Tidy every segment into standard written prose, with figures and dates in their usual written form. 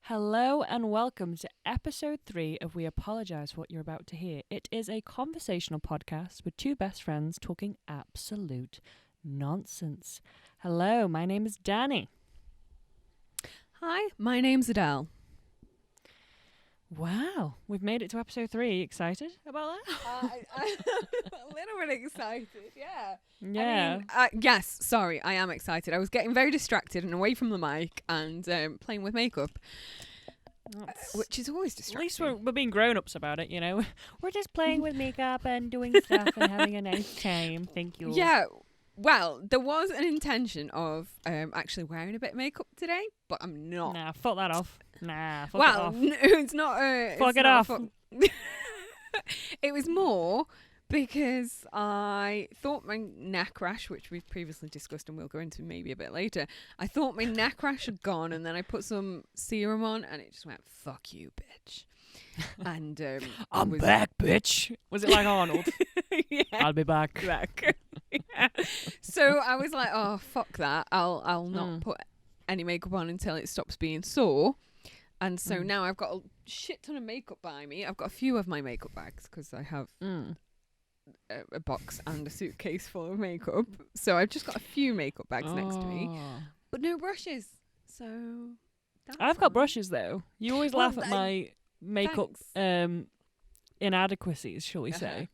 Hello and welcome to episode 3 of We Apologise What You're About to Hear. It is a conversational podcast with two best friends talking absolute nonsense. Hello, my name is Dani. Hi, my name's Adele. Wow, we've made it to episode 3. Excited about that? I'm a little bit excited, yeah. Yeah. I mean, yes, sorry, I am excited. I was getting very distracted and away from the mic and playing with makeup, which is always distracting. At least we're being grown-ups about it, you know. We're just playing with makeup and doing stuff and having a nice time. Thank you. Yeah, well, there was an intention of actually wearing a bit of makeup today, but I'm not. Nah, fuck that off. Nah, fuck it Well, off. no, it's not. Fuck it off. It was more because I thought my neck rash, which we've previously discussed and we'll go into maybe a bit later, I thought my neck rash had gone, and then I put some serum on and it just went, fuck you, bitch. And I'm back, bitch. Was it like Arnold? Yeah. I'll be back. Yeah. So I was like, oh, fuck that. I'll not put any makeup on until it stops being sore. And so now I've got a shit ton of makeup by me. I've got a few of my makeup bags because I have a box and a suitcase full of makeup. So I've just got a few makeup bags next to me, but no brushes. So I've got brushes though. You always laugh at my makeup inadequacies, shall we say.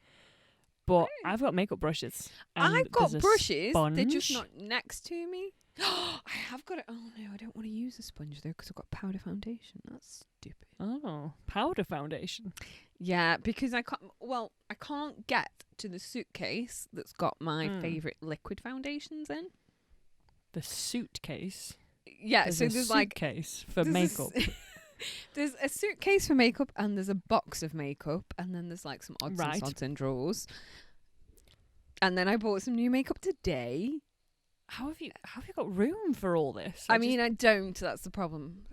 But I've got makeup brushes. I've got brushes. Sponge. They're just not next to me. I have got it. Oh no, I don't want to use a sponge though because I've got powder foundation. That's stupid. Oh, powder foundation. Yeah, because I can't get to the suitcase that's got my favourite liquid foundations in. The suitcase? Yeah, there's so a there's suitcase for makeup. There's a suitcase for makeup and there's a box of makeup and then there's like some odds and sods in drawers. And then I bought some new makeup today. How have you got room for all this? I mean, I don't. That's the problem.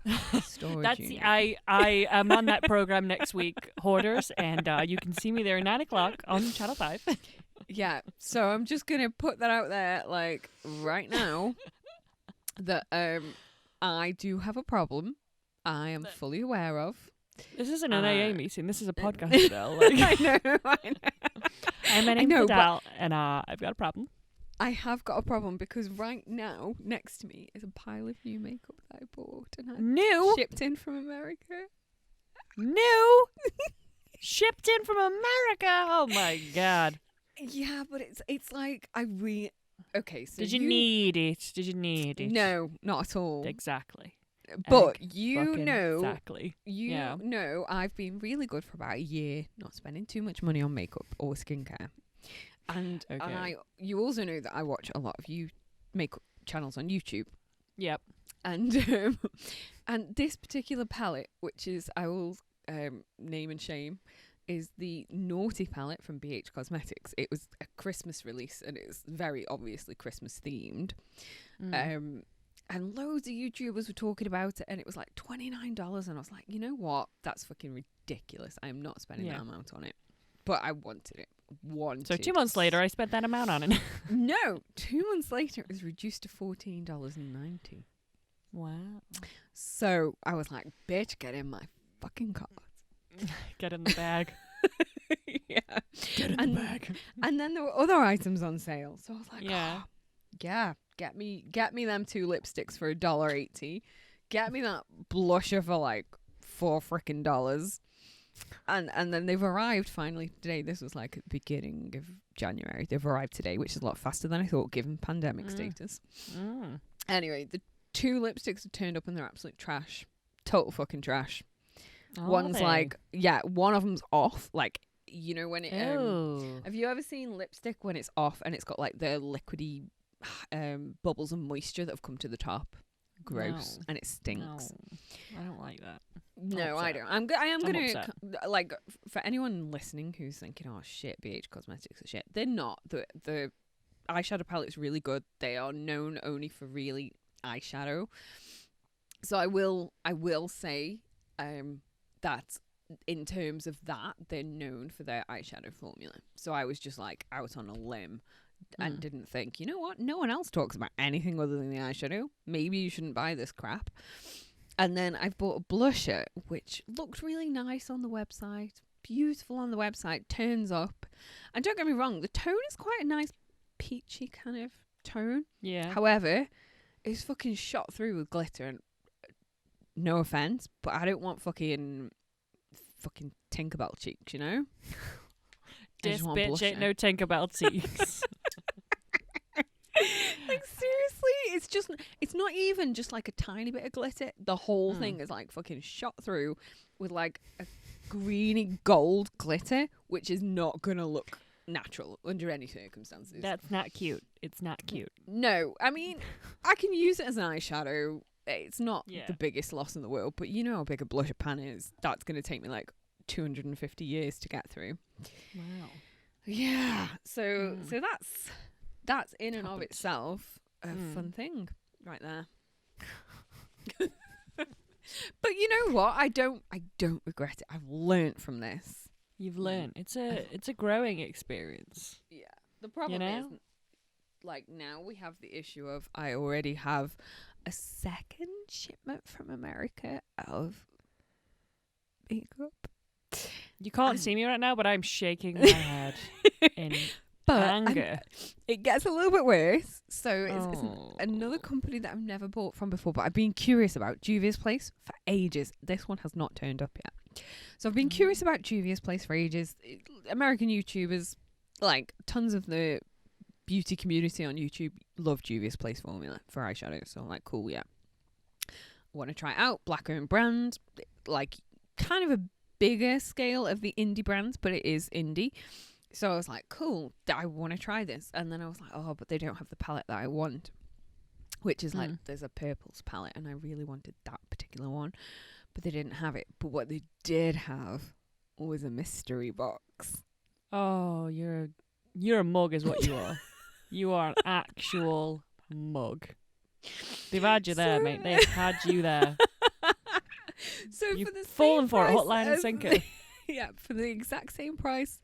Storage unit. I am on that program next week, Hoarders, and you can see me there at 9:00 on Channel 5. Yeah, so I'm just gonna put that out there, like right now, that I do have a problem. I am fully aware of. This isn't an AA meeting. This is a podcast, Adele. Like. I know. My name's Adele, and I've got a problem. I have got a problem because right now, next to me, is a pile of new makeup that I bought and I shipped in from America. New? Shipped in from America? Oh my God. Yeah, but it's like okay, so Did you need it? Did you need it? No, not at all. Exactly. But exactly. You know I've been really good for about a year not spending too much money on makeup or skincare. And you also know that I watch a lot of makeup channels on YouTube. Yep. And and this particular palette, which is I will name and shame, is the Naughty palette from BH Cosmetics. It was a Christmas release and it was very obviously Christmas themed. And loads of YouTubers were talking about it and it was like $29 and I was like, you know what? That's fucking ridiculous. I'm not spending that amount on it. But I wanted it. So 2 months later, I spent that amount on it. No, 2 months later, it was reduced to $14.90. Wow. So I was like, bitch, get in my fucking cart. Get in the bag. Yeah. Get in the bag. And then there were other items on sale. So I was like, yeah, get me them 2 lipsticks for $1.80. Get me that blusher for like $4 frickin' dollars. And then they've arrived finally today. This was like at the beginning of January. They've arrived today, which is a lot faster than I thought given pandemic status. Anyway, the 2 lipsticks have turned up and they're absolute trash. Total fucking trash. One's like, one of them's off. Like, you know when it... have you ever seen lipstick when it's off and it's got like the liquidy bubbles of moisture that have come to the top? Gross. No. And it stinks. No. I don't like that. No, I don't. I am gonna like for anyone listening who's thinking, "Oh shit, BH Cosmetics are shit." They're not. The eyeshadow palette's really good. They are known only for really eyeshadow. So I will say that in terms of that, they're known for their eyeshadow formula. So I was just like out on a limb and didn't think, you know what? No one else talks about anything other than the eyeshadow. Maybe you shouldn't buy this crap. And then I bought a blusher, which looked really nice on the website. Beautiful on the website. Turns up. And don't get me wrong, the tone is quite a nice peachy kind of tone. Yeah. However, it's fucking shot through with glitter. And no offense, but I don't want fucking Tinkerbell cheeks, you know? This bitch ain't no Tinkerbell cheeks. Like, seriously, it's not even just like a tiny bit of glitter. The whole thing is like fucking shot through with like a greeny gold glitter, which is not gonna look natural under any circumstances. That's not cute. It's not cute. No, I mean, I can use it as an eyeshadow. It's not Yeah. the biggest loss in the world, but you know how big a blusher pan is. That's gonna take me like 250 years to get through. Wow. Yeah. So that's in and of Happened. itself a fun thing right there. But you know what? I don't regret it. I've learnt from this. You've learned. It's a growing experience. Yeah. The problem You know? is, like, now we have the issue of I already have a second shipment from America of makeup. You can't see me right now, but I'm shaking my head in anger. It gets a little bit worse. So it's another company that I've never bought from before, but I've been curious about Juvia's Place for ages. This one has not turned up yet. So I've been curious about Juvia's Place for ages. American YouTubers, like tons of the beauty community on YouTube, love Juvia's Place formula for eyeshadow. So I'm like, cool, yeah. I want to try it out. Black owned brand, like kind of a bigger scale of the indie brands, but it is indie. So I was like, cool, I want to try this. And then I was like, oh, but they don't have the palette that I want, which is like, there's a purples palette, and I really wanted that particular one, but they didn't have it. But what they did have was a mystery box. Oh, you're a mug is what you are. You are an actual mug. They've had you there, mate. They've had you there. So You've for the fallen same for it, price hook, line, and as sinker. yeah, for the exact same price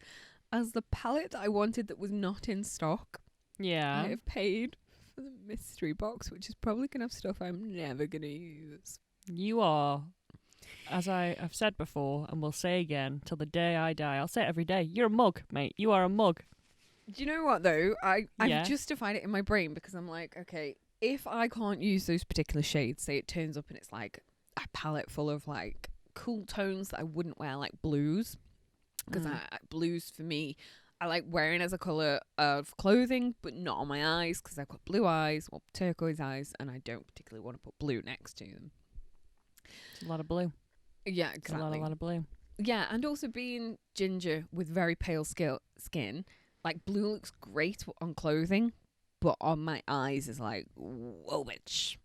as the palette that I wanted that was not in stock, I Yeah. have paid for the mystery box, which is probably going to have stuff I'm never going to use. You are, as I've said before and will say again till the day I die, I'll say it every day, you're a mug, mate. You are a mug. Do you know what, though? Yeah. I've justified it in my brain because I'm like, okay, if I can't use those particular shades, say it turns up and it's like a palette full of like cool tones that I wouldn't wear, like blues, because blues for me, I like wearing as a colour of clothing, but not on my eyes because I've got blue eyes or turquoise eyes, and I don't particularly want to put blue next to them. It's a lot of blue. Yeah, It's exactly. a lot of blue. Yeah, and also being ginger with very pale skin, like blue looks great on clothing, but on my eyes is like, whoa, bitch.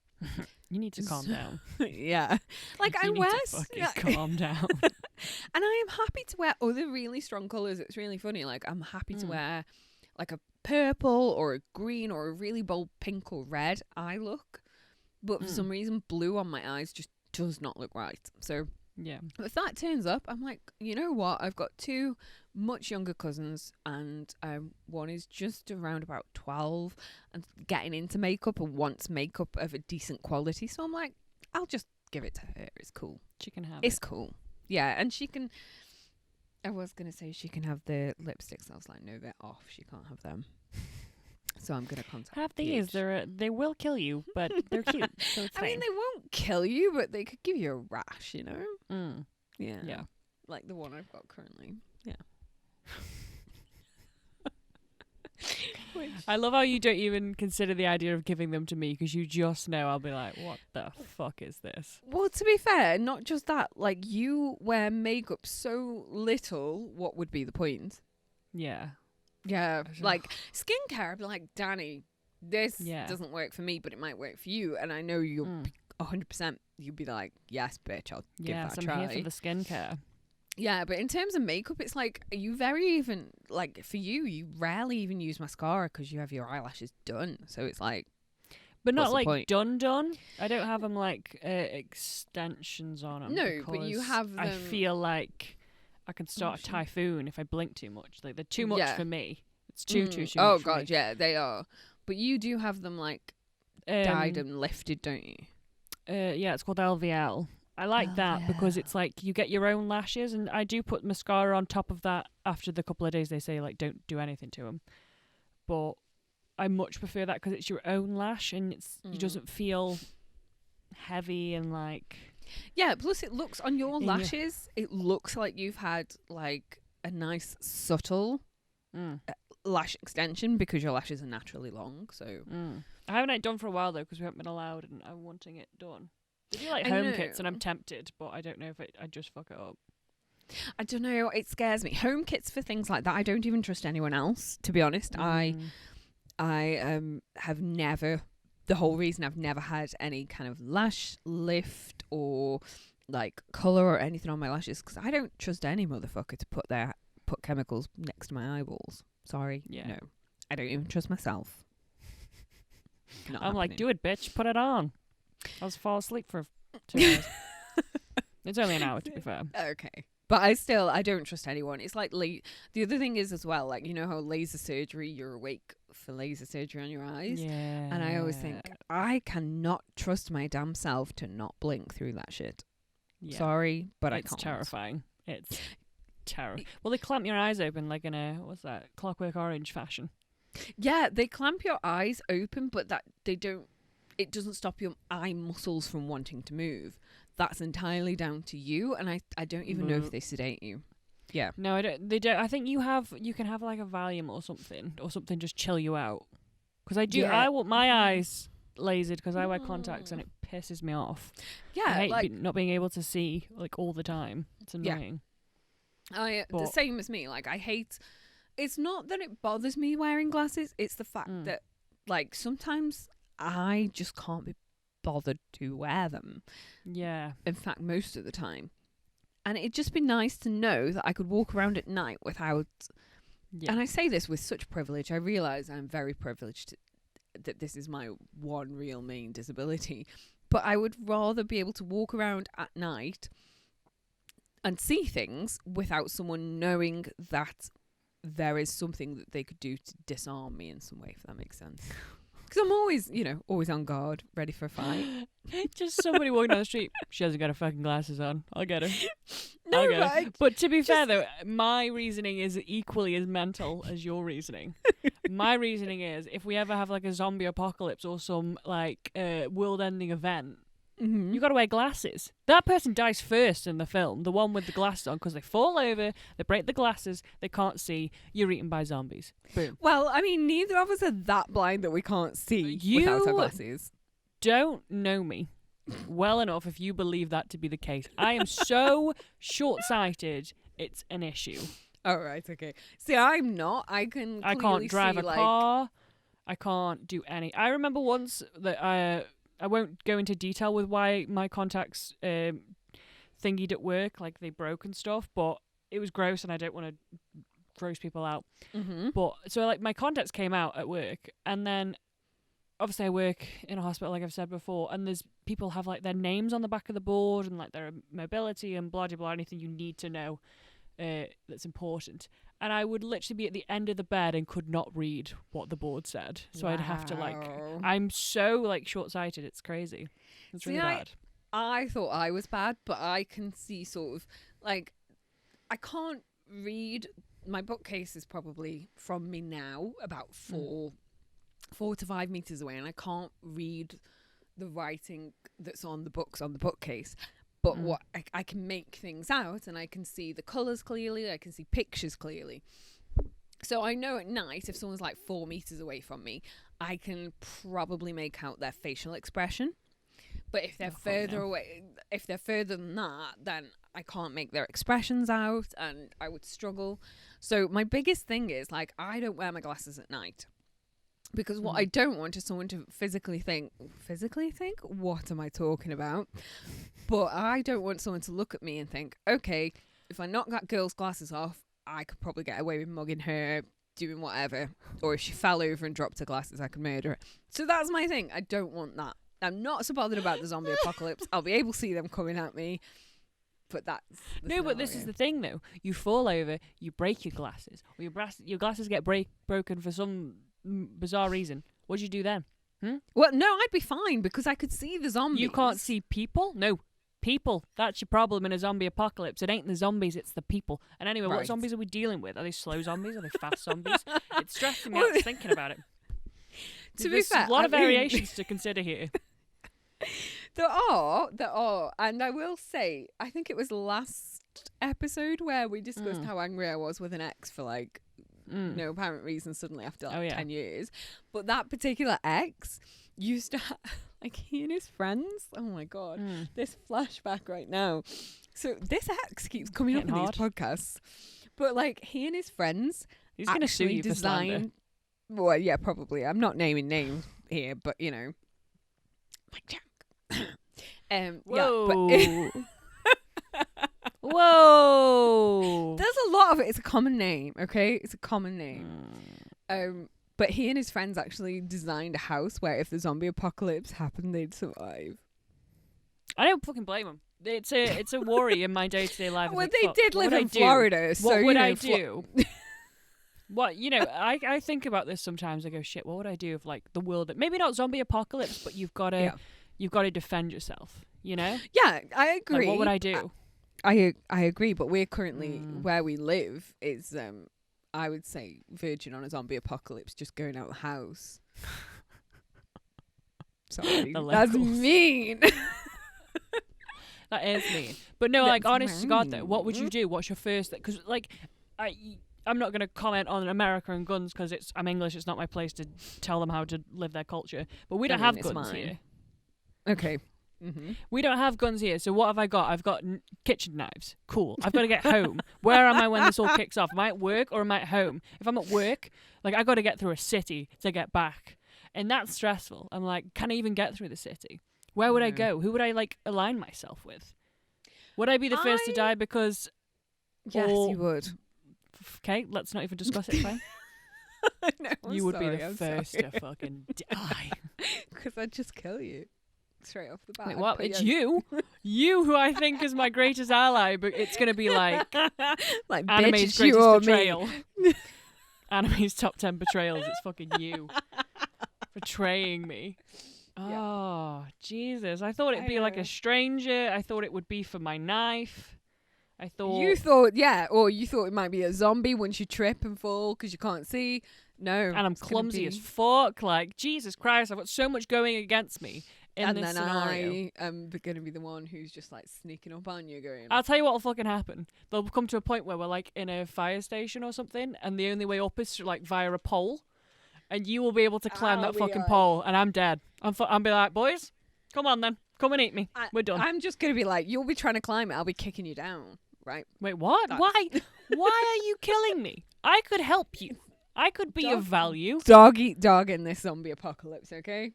You need to calm down. Yeah. Like You I need wear to fucking calm down. and I am happy to wear other really strong colours. It's really funny. Like I'm happy to wear like a purple or a green or a really bold pink or red eye look. But for some reason blue on my eyes just does not look right. So Yeah. if that turns up, I'm like, you know what? I've got two much younger cousins, and one is just around about 12 and getting into makeup and wants makeup of a decent quality. So I'm like, I'll just give it to her. It's cool. She can have It's it. cool. Yeah, and she can... I was going to say she can have the lipsticks. I was like, no, they're off. She can't have them. So I'm going to contact Have these. They will kill you, but they're cute. So it's I mean, fine. they won't kill you, but they could give you a rash, you know? Yeah. Yeah. Like the one I've got currently. Yeah. I love how you don't even consider the idea of giving them to me because you just know I'll be like, what the fuck is this? Well, to be fair, not just that. Like, you wear makeup so little, what would be the point? Yeah. Yeah. Like, skincare, I'd be like, Dani, this Yeah. doesn't work for me, but it might work for you. And I know you'll be 100%, you'd be like, yes, bitch, I'll give Yeah, that so a try. I'm here for the skincare. Yeah, but in terms of makeup, it's like, you very even, like, for you rarely even use mascara because you have your eyelashes done. So it's like, But not what's the like point? done. I don't have them like extensions on them. No, but you because have I them- feel like I can start a shit. typhoon if I blink too much. Like they're too much Yeah. for me. It's too much Oh, for me. God, yeah, they are. But you do have them, like, dyed and lifted, don't you? Yeah, it's called LVL. I like that because it's like you get your own lashes, and I do put mascara on top of that after the couple of days they say like don't do anything to them. But I much prefer that because it's your own lash and it doesn't feel heavy and like. Yeah, plus it looks on your lashes. It looks like you've had like a nice subtle lash extension because your lashes are naturally long. So I haven't had it done for a while though because we haven't been allowed, and I'm wanting it done. They do like home kits, and I'm tempted, but I don't know if I just fuck it up. I don't know. It scares me. Home kits for things like that. I don't even trust anyone else. To be honest, I have never. The whole reason I've never had any kind of lash lift or like color or anything on my lashes because I don't trust any motherfucker to put chemicals next to my eyeballs. Sorry, no, I don't even trust myself. I'm like, do it, bitch. Put it on. I'll just fall asleep for 2 hours. It's only an hour, to be fair. Okay. But I don't trust anyone. It's like, the other thing is as well, like, you know how laser surgery, you're awake for laser surgery on your eyes? Yeah. And I always think, I cannot trust my damn self to not blink through that shit. Yeah. Sorry, but I can't. It's terrifying. It's terrifying. Well, they clamp your eyes open like in a, what's that, Clockwork Orange fashion. Yeah, they clamp your eyes open, but it doesn't stop your eye muscles from wanting to move. That's entirely down to you, and I don't even know if they sedate you. Yeah. No, I don't. They don't. I think you can have like a Valium or something just chill you out. Because I do. Yeah. I want my eyes lasered because I wear contacts and it pisses me off. Yeah, I hate not being able to see like all the time. It's annoying. Yeah. The same as me. Like I hate. It's not that it bothers me wearing glasses. It's the fact that like sometimes I just can't be bothered to wear them. Yeah. In fact, most of the time. And it'd just be nice to know that I could walk around at night without... Yeah. And I say this with such privilege. I realise I'm very privileged that this is my one real main disability. But I would rather be able to walk around at night and see things without someone knowing that there is something that they could do to disarm me in some way, if that makes sense. Because I'm always, always on guard, ready for a fight. Just somebody walking down the street. She hasn't got her fucking glasses on. I'll get her. But to be fair, though, my reasoning is equally as mental as your reasoning. My reasoning is if we ever have like a zombie apocalypse or some like world-ending event, you got to wear glasses. That person dies first in the film, the one with the glasses on, because they fall over, they break the glasses, they can't see, you're eaten by zombies. Boom. Well, I mean, neither of us are that blind that we can't see without our glasses. Don't know me well enough if you believe that to be the case. I am so short-sighted, it's an issue. Oh, right, okay. See, I'm not. I can't drive a car. I can't do any. I remember once that I won't go into detail with why my contacts thingied at work, like they broke and stuff, but it was gross and I don't want to gross people out. But so like my contacts came out at work, and then obviously I work in a hospital, like I've said before, and there's people have like their names on the back of the board and like their mobility and blah blah blah, anything you need to know that's important. And I would literally be at the end of the bed and could not read what the board said. So I'd have to I'm so like short-sighted. It's crazy. It's really bad. I thought I was bad, but I can see sort of like, I can't read. My bookcase is probably from me now about 4 to 5 meters away, and I can't read the writing that's on the books on the bookcase. But what I can make things out, and I can see the colours clearly, I can see pictures clearly. So I know at night, if someone's like 4 meters away from me, I can probably make out their facial expression. But if they're further away, if they're further than that, then I can't make their expressions out, and I would struggle. So my biggest thing is, like, I don't wear my glasses at night. Because what I don't want is someone to physically think, what am I talking about? But I don't want someone to look at me and think, okay, if I knock that girl's glasses off, I could probably get away with mugging her, doing whatever. Or if she fell over and dropped her glasses, I could murder her. So that's my thing. I don't want that. I'm not so bothered about the zombie apocalypse. I'll be able to see them coming at me. But that's the scenario. But this is the thing, though. You fall over, you break your glasses. Or your glasses get broken for some bizarre reason. What do you do then? Well, no, I'd be fine because I could see the zombies. You can't see people? No. People. That's your problem in a zombie apocalypse. It ain't the zombies, it's the people. And anyway, what zombies are we dealing with? Are they slow zombies? Are they fast zombies? It's stressing me out just thinking about it. There's a lot of variations to consider here. There are. And I will say, I think it was last episode where we discussed how angry I was with an ex for like no apparent reason suddenly after like 10 years. But that particular ex used to like he and his friends. Oh my God. This flashback right now. So this ex keeps coming up in these podcasts. But like he and his friends He's going to sue you for slander. Well, yeah, probably. I'm not naming names here, but you know. Mike Jack. Whoa. Yeah, but Whoa. There's a lot of it. It's a common name, okay? It's a common name. But he and his friends actually designed a house where if the zombie apocalypse happened, they'd survive. I don't fucking blame him. It's a worry in my day-to-day life. Well, they did live in Florida, so what would I do? What, I think about this sometimes. I go, shit, what would I do if like the world, maybe not zombie apocalypse, but you've got to defend yourself, Yeah, I agree. Like, what would I do? I agree, but we're currently where we live is I would say virgin on a zombie apocalypse, just going out the house. Sorry, that's mean. That is mean. But no, like, honest to God, though, what would Mm-hmm. you do? What's your first thing? Because, like, I'm not going to comment on America and guns because I'm English. It's not my place to tell them how to live their culture. But we don't have guns here. Okay. Mm-hmm. We don't have guns here. So what have I got? I've got kitchen knives. Cool. I've got to get home. Where am I when this all kicks off? Am I at work or am I at home? If I'm at work, like, I got to get through a city to get back. And that's stressful. I'm like, can I even get through the city? Where would I go? Who would I, like, align myself with? Would I be the first to die because... Yes, you would. Okay, let's not even discuss it, fine? No, you would be the first to fucking die. Because I'd just kill you. Straight off the bat. Wait, what? It's you? You who I think is my greatest ally, but it's going to be like anime's greatest betrayal. Anime's top 10 betrayals. It's fucking you. Betraying me. Oh, Jesus. I thought it'd be like a stranger. I thought it would be for my knife. I thought... You thought, or you thought it might be a zombie once you trip and fall because you can't see. No. And I'm clumsy as fuck. Like, Jesus Christ, I've got so much going against me in this scenario. I am going to be the one who's just, like, sneaking up on you going... I'll tell you what will fucking happen. They'll come to a point where we're, like, in a fire station or something, and the only way up is, like, via a pole. And you will be able to climb that fucking pole, and I'm dead. I'll be like, boys, come on then. Come and eat me. We're done. I'm just going to be like, you'll be trying to climb it. I'll be kicking you down, right? Wait, what? Why? Why are you killing me? I could help you. I could be of value. Dog eat dog in this zombie apocalypse, okay?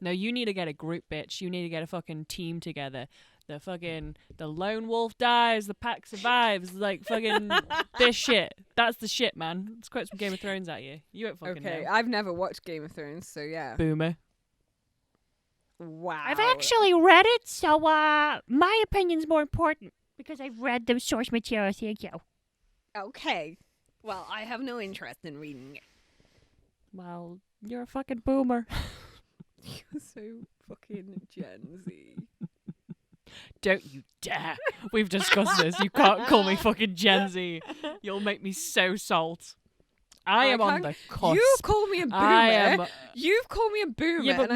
No, you need to get a group, bitch. You need to get a fucking team together. The lone wolf dies, the pack survives, like fucking this shit. That's the shit, man. Let's quote some Game of Thrones at you. You won't fucking know. I've never watched Game of Thrones, so yeah. Boomer. Wow. I've actually read it, so my opinion's more important because I've read the source material. Thank you. Okay. Well, I have no interest in reading it. Well, you're a fucking boomer. You're so fucking Gen Z. Don't you dare. We've discussed this. You can't call me fucking Gen Z. You'll make me so salt. I am on the cusp. You've called me a boomer. You've called me a boomer. Yeah, but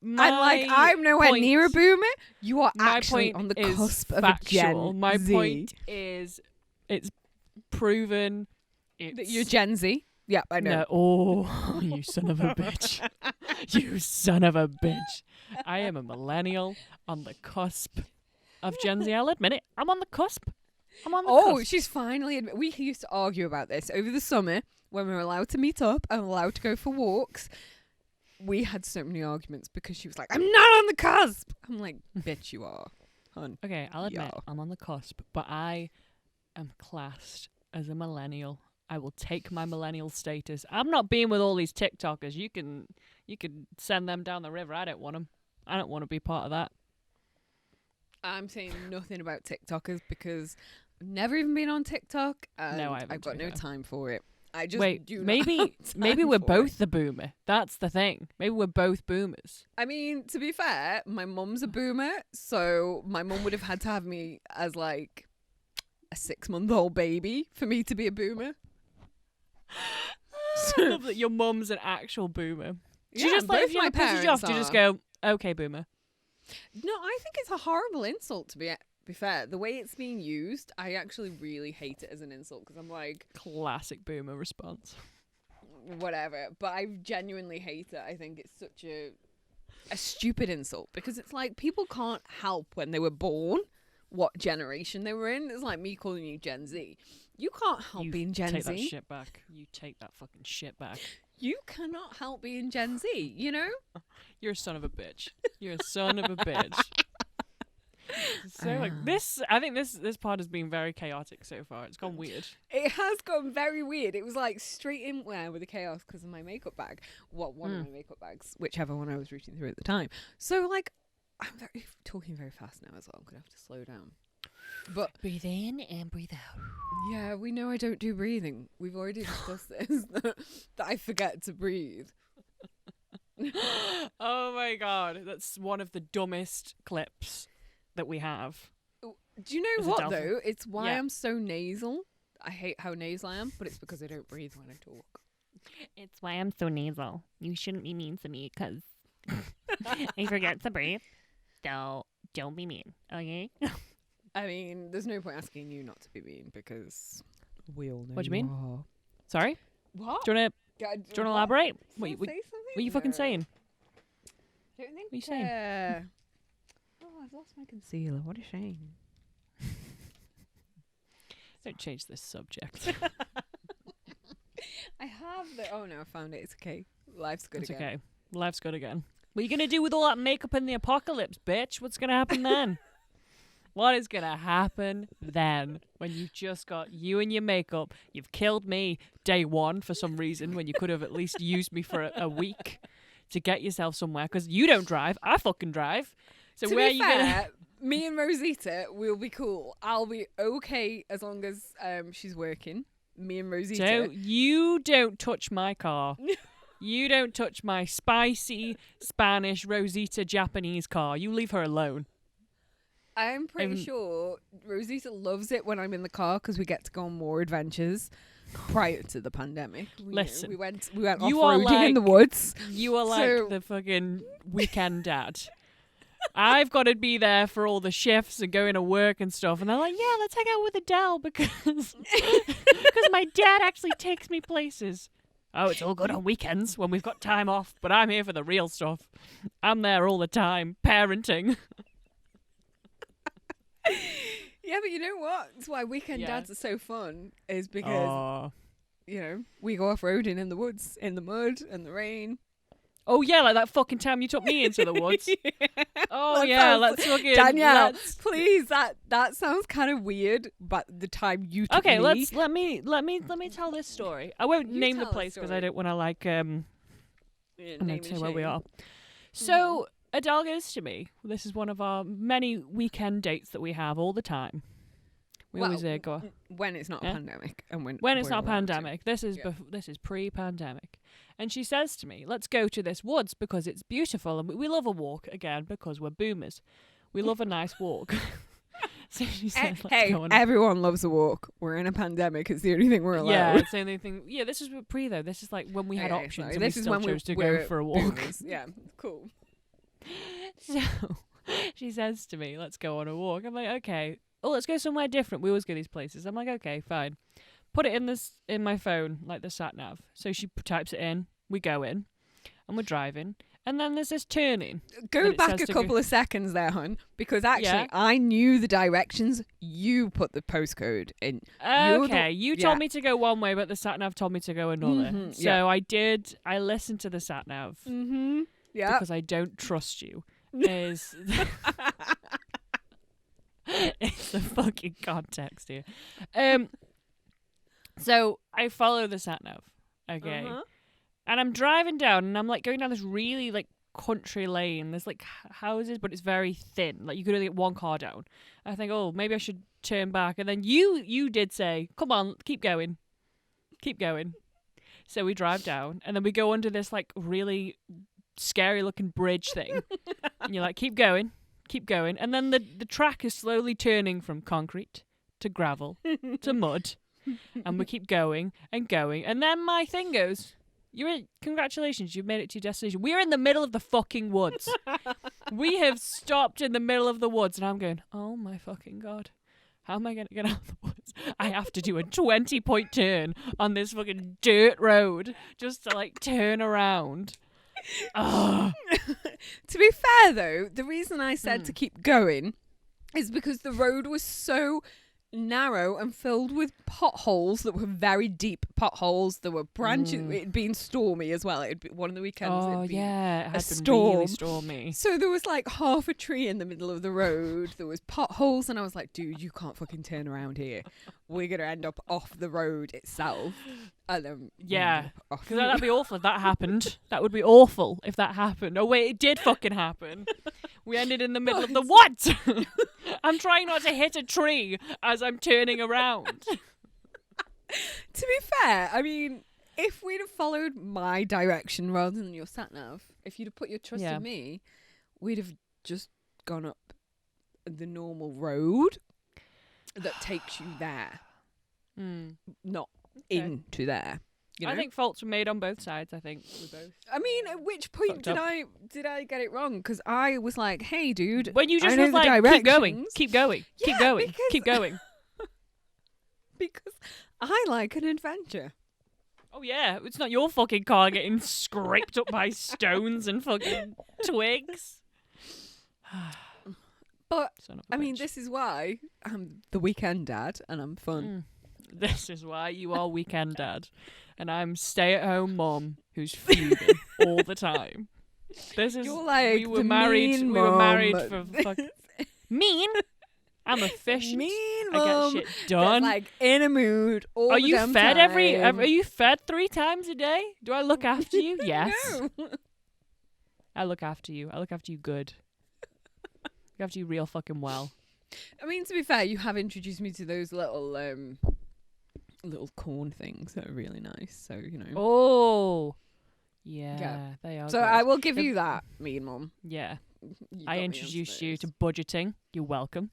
and I'm nowhere near a boomer. You are actually on the cusp of a Gen My Z. point is, it's proven that you're Gen Z. Yeah, I know. No. Oh, you son of a bitch. You son of a bitch. I am a millennial on the cusp of Gen Z. I'll admit it. I'm on the cusp. Oh, she's finally... We used to argue about this over the summer when we were allowed to meet up and allowed to go for walks. We had so many arguments because she was like, I'm not on the cusp. I'm like, bitch, you are, hun. Okay, I'll admit I'm on the cusp, but I am classed as a millennial. I will take my millennial status. I'm not being with all these TikTokers. You can send them down the river. I don't want them. I don't want to be part of that. I'm saying nothing about TikTokers because I've never even been on TikTok. And No, I haven't I've got no time for it. I just Wait, do not maybe have maybe time we're for both it. the boomer. That's the thing. Maybe we're both boomers. I mean, to be fair, my mum's a boomer, so my mum would have had to have me as like a 6-month-old baby for me to be a boomer. I love that your mum's an actual boomer. She Yeah, just like, both if you my know, pisses you off, parents you just are. go, okay, boomer. No, I think it's a horrible insult to be fair. The way it's being used, I actually really hate it as an insult because I'm like, Classic boomer response. whatever. But I genuinely hate it. I think it's such a stupid insult because it's like people can't help when they were born what generation they were in. It's like me calling you Gen Z. You can't help You being Gen take Z. that shit back. You take that fucking shit back. You cannot help being Gen Z, you know? You're a son of a bitch. You're a son of a bitch. So like this, I think this pod has been very chaotic so far. It's gone weird. It has gone very weird. It was like straight in there with the chaos because of my makeup bag. Well, one of my makeup bags, whichever one I was reaching through at the time. So like, I'm talking very fast now as well. I'm gonna have to slow down. But Breathe in and breathe out. yeah, we know I don't do breathing. We've already discussed this that I forget to breathe. Oh my god, that's one of the dumbest clips that we have. Do you know Is it what Delphi? though? It's why Yeah. I'm so nasal. I hate how nasal I am, but it's because I don't breathe when I talk. It's why I'm so nasal. You shouldn't be mean to me because I forget to breathe. So don't be mean, okay? I mean, there's no point asking you not to be mean because we all know. What do you mean? are. Sorry? What? Do you want to elaborate? What What are you fucking saying? Don't think. What are you saying? Oh, I've lost my concealer. What a shame. Don't change this subject. I have the. Oh no, I found it. It's okay. Life's good It's again. okay. Life's good again. What are you going to do with all that makeup in the apocalypse, bitch? What's going to happen then? What is going to happen then when you've just got you and your makeup? You've killed me day one for some reason when you could have at least used me for a week to get yourself somewhere because you don't drive. I fucking drive. So To where are be you fair, going to... me and Rosita will be cool. I'll be okay as long as she's working. Me and Rosita. So you don't touch my car. You don't touch my spicy Spanish Rosita Japanese car. You leave her alone. I'm pretty sure Rosita loves it when I'm in the car because we get to go on more adventures. Prior to the pandemic, Listen, we went you are off-roading in the like- woods. You are like So- the fucking weekend dad. I've got to be there for all the shifts and going to work and stuff. And they're like, yeah, let's hang out with Adele because my dad actually takes me places. Oh, it's all good on weekends when we've got time off, but I'm here for the real stuff. I'm there all the time, parenting. Yeah, but you know what? That's why weekend Yeah. dads are so fun. Is because Oh. we go off-roading in the woods, in the mud and the rain. Oh, yeah, like that fucking time you took me into the woods. Oh, That yeah, sounds- let's fucking... Danielle, let's- please, that sounds kind of weird. But the time you took Okay, me, let me tell this story. I won't You name the tell the place because I story. don't want to like Yeah, I'm name going and to say where we shame. are. So Adele goes to me. This is one of our many weekend dates that we have all the time. We always Well, go when it's not Yeah. a pandemic and when when it's we're not allowed to. pandemic. This is Yeah. this is pre-pandemic, and she says to me, "Let's go to this woods because it's beautiful, and we love a walk again because we're boomers. We love a nice walk." So she said, "Let's Hey, go on." everyone loves a walk. We're in a pandemic. It's the only thing we're allowed. Yeah, it's the only thing. Yeah, this is pre though. This is like when we had Okay, options, sorry. and This we is still when chose to we're go for a walk. boomers. Yeah, cool. So she says to me, "Let's go on a walk." I'm like, "Okay." Oh, let's go somewhere different. We always go these places. I'm like, "Okay, fine." Put it in my phone, like the sat nav. So she types it in. We go in, and we're driving. And then there's this turning. Go Then it back says a to go- couple of seconds there, hun, because actually Yeah. I knew the directions. You put the postcode in. You're the- Okay, you yeah. told me to go one way, but the sat nav told me to go another. Mhm, So yeah. I listened to the sat nav Mm-hmm. Yeah. because I don't trust you. Is it's the fucking context here. So I follow the sat nav, okay, Uh-huh. and I'm driving down, and I'm like going down this really like country lane. There's like houses, but it's very thin. Like you could only get one car down. I think, oh, maybe I should turn back, and then you did say, "Come on, keep going." keep going. So we drive down, and then we go under this like really scary looking bridge thing. And you're like, keep going. And then the track is slowly turning from concrete to gravel to mud. And we keep going and going. And then my thing goes, congratulations, you've made it to your destination. We're in the middle of the fucking woods. We have stopped in the middle of the woods. And I'm going, oh my fucking God. How am I going to get out of the woods? I have to do a 20-point turn on this fucking dirt road just to like turn around. To be fair though, the reason I said to keep going is because the road was so narrow and filled with potholes that were very deep potholes. There were branches. It'd been stormy as well. It'd been one of the weekends. Oh it'd been yeah, it had a been storm. really stormy. So there was like half a tree in the middle of the road. There was potholes, and I was like, dude, you can't fucking turn around here. We're gonna end up off the road itself. And then because that'd be awful if that happened. That would be awful if that happened. Oh wait, it did fucking happen. We ended in the middle of the what? I'm trying not to hit a tree as I'm turning around. To be fair, I mean, if we'd have followed my direction rather than your sat nav, if you'd have put your trust in me, we'd have just gone up the normal road that takes you there, not into there. You know? I think faults were made on both sides. I think we both. I mean, at which point did I get it wrong? Because I was like, "Hey, dude," when you just I know was like, "Keep going, keep going, keep going, keep going," because I like an adventure. Oh yeah, it's not your fucking car getting scraped up by stones and fucking twigs. But I mean, this is why I'm the weekend dad and I'm fun. This is why you are weekend dad, and I'm stay-at-home mom who's fuming all the time. This is You're like we were the married. mean We were married mom. for mean. I'm efficient. Mean I mom. get shit done. Like in a mood. All Are the you damn fed time. Are you fed 3 times a day? Do I look after you? Yes. No. I look after you. I look after you good. Look after you real fucking well. I mean, to be fair, you have introduced me to those little corn things that are really nice. So you know. Oh. Yeah, they are. So good. I will give you that, mean mum. Yeah. You I got me introduced onto you to those. budgeting. You're welcome.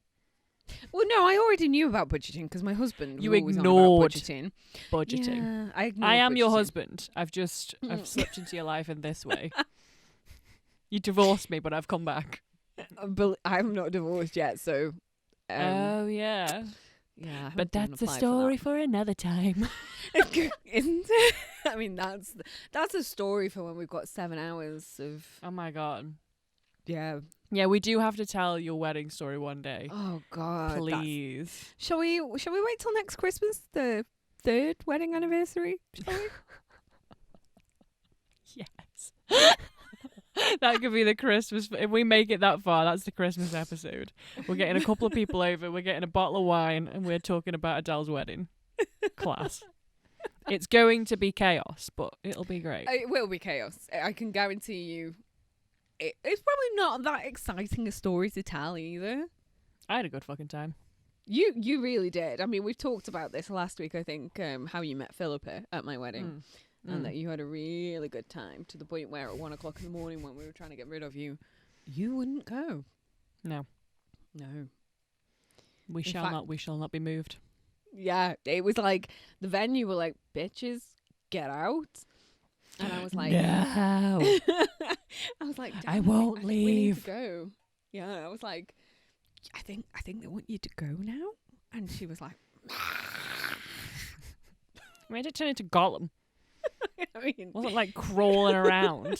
Well, no, I already knew about budgeting because my husband. You was always on ignored about budgeting. Budgeting. Yeah, I am your budgeting. husband. I've slipped into your life in this way. You divorced me, but I've come back. But I'm not divorced yet, so. Oh yeah. Yeah, But that's a story for another time. Isn't it? I mean, that's a story for when we've got 7 hours of. Oh my God. Yeah. Yeah, we do have to tell your wedding story one day. Oh God. Please. Shall we wait till next Christmas, the 3rd wedding anniversary? Shall we? Yes. That could be the Christmas. If we make it that far, that's the Christmas episode. We're getting a couple of people over. We're getting a bottle of wine, and we're talking about Adele's wedding. Class. It's going to be chaos, but it'll be great. It will be chaos. I can guarantee you. It's probably not that exciting a story to tell either. I had a good fucking time. You really did. I mean, we've talked about this last week, I think, how you met Philippa at my wedding. And that you had a really good time to the point where at 1 o'clock in the morning when we were trying to get rid of you, you wouldn't go. No. In We shall not be moved. Yeah, it was like the venue were like, bitches, get out. And I was like, no. I was like, I won't think we need leave. to go. Yeah, I was like, I think they want you to go now. And she was like, Made it turn into Gollum. I mean, Wasn't like crawling around,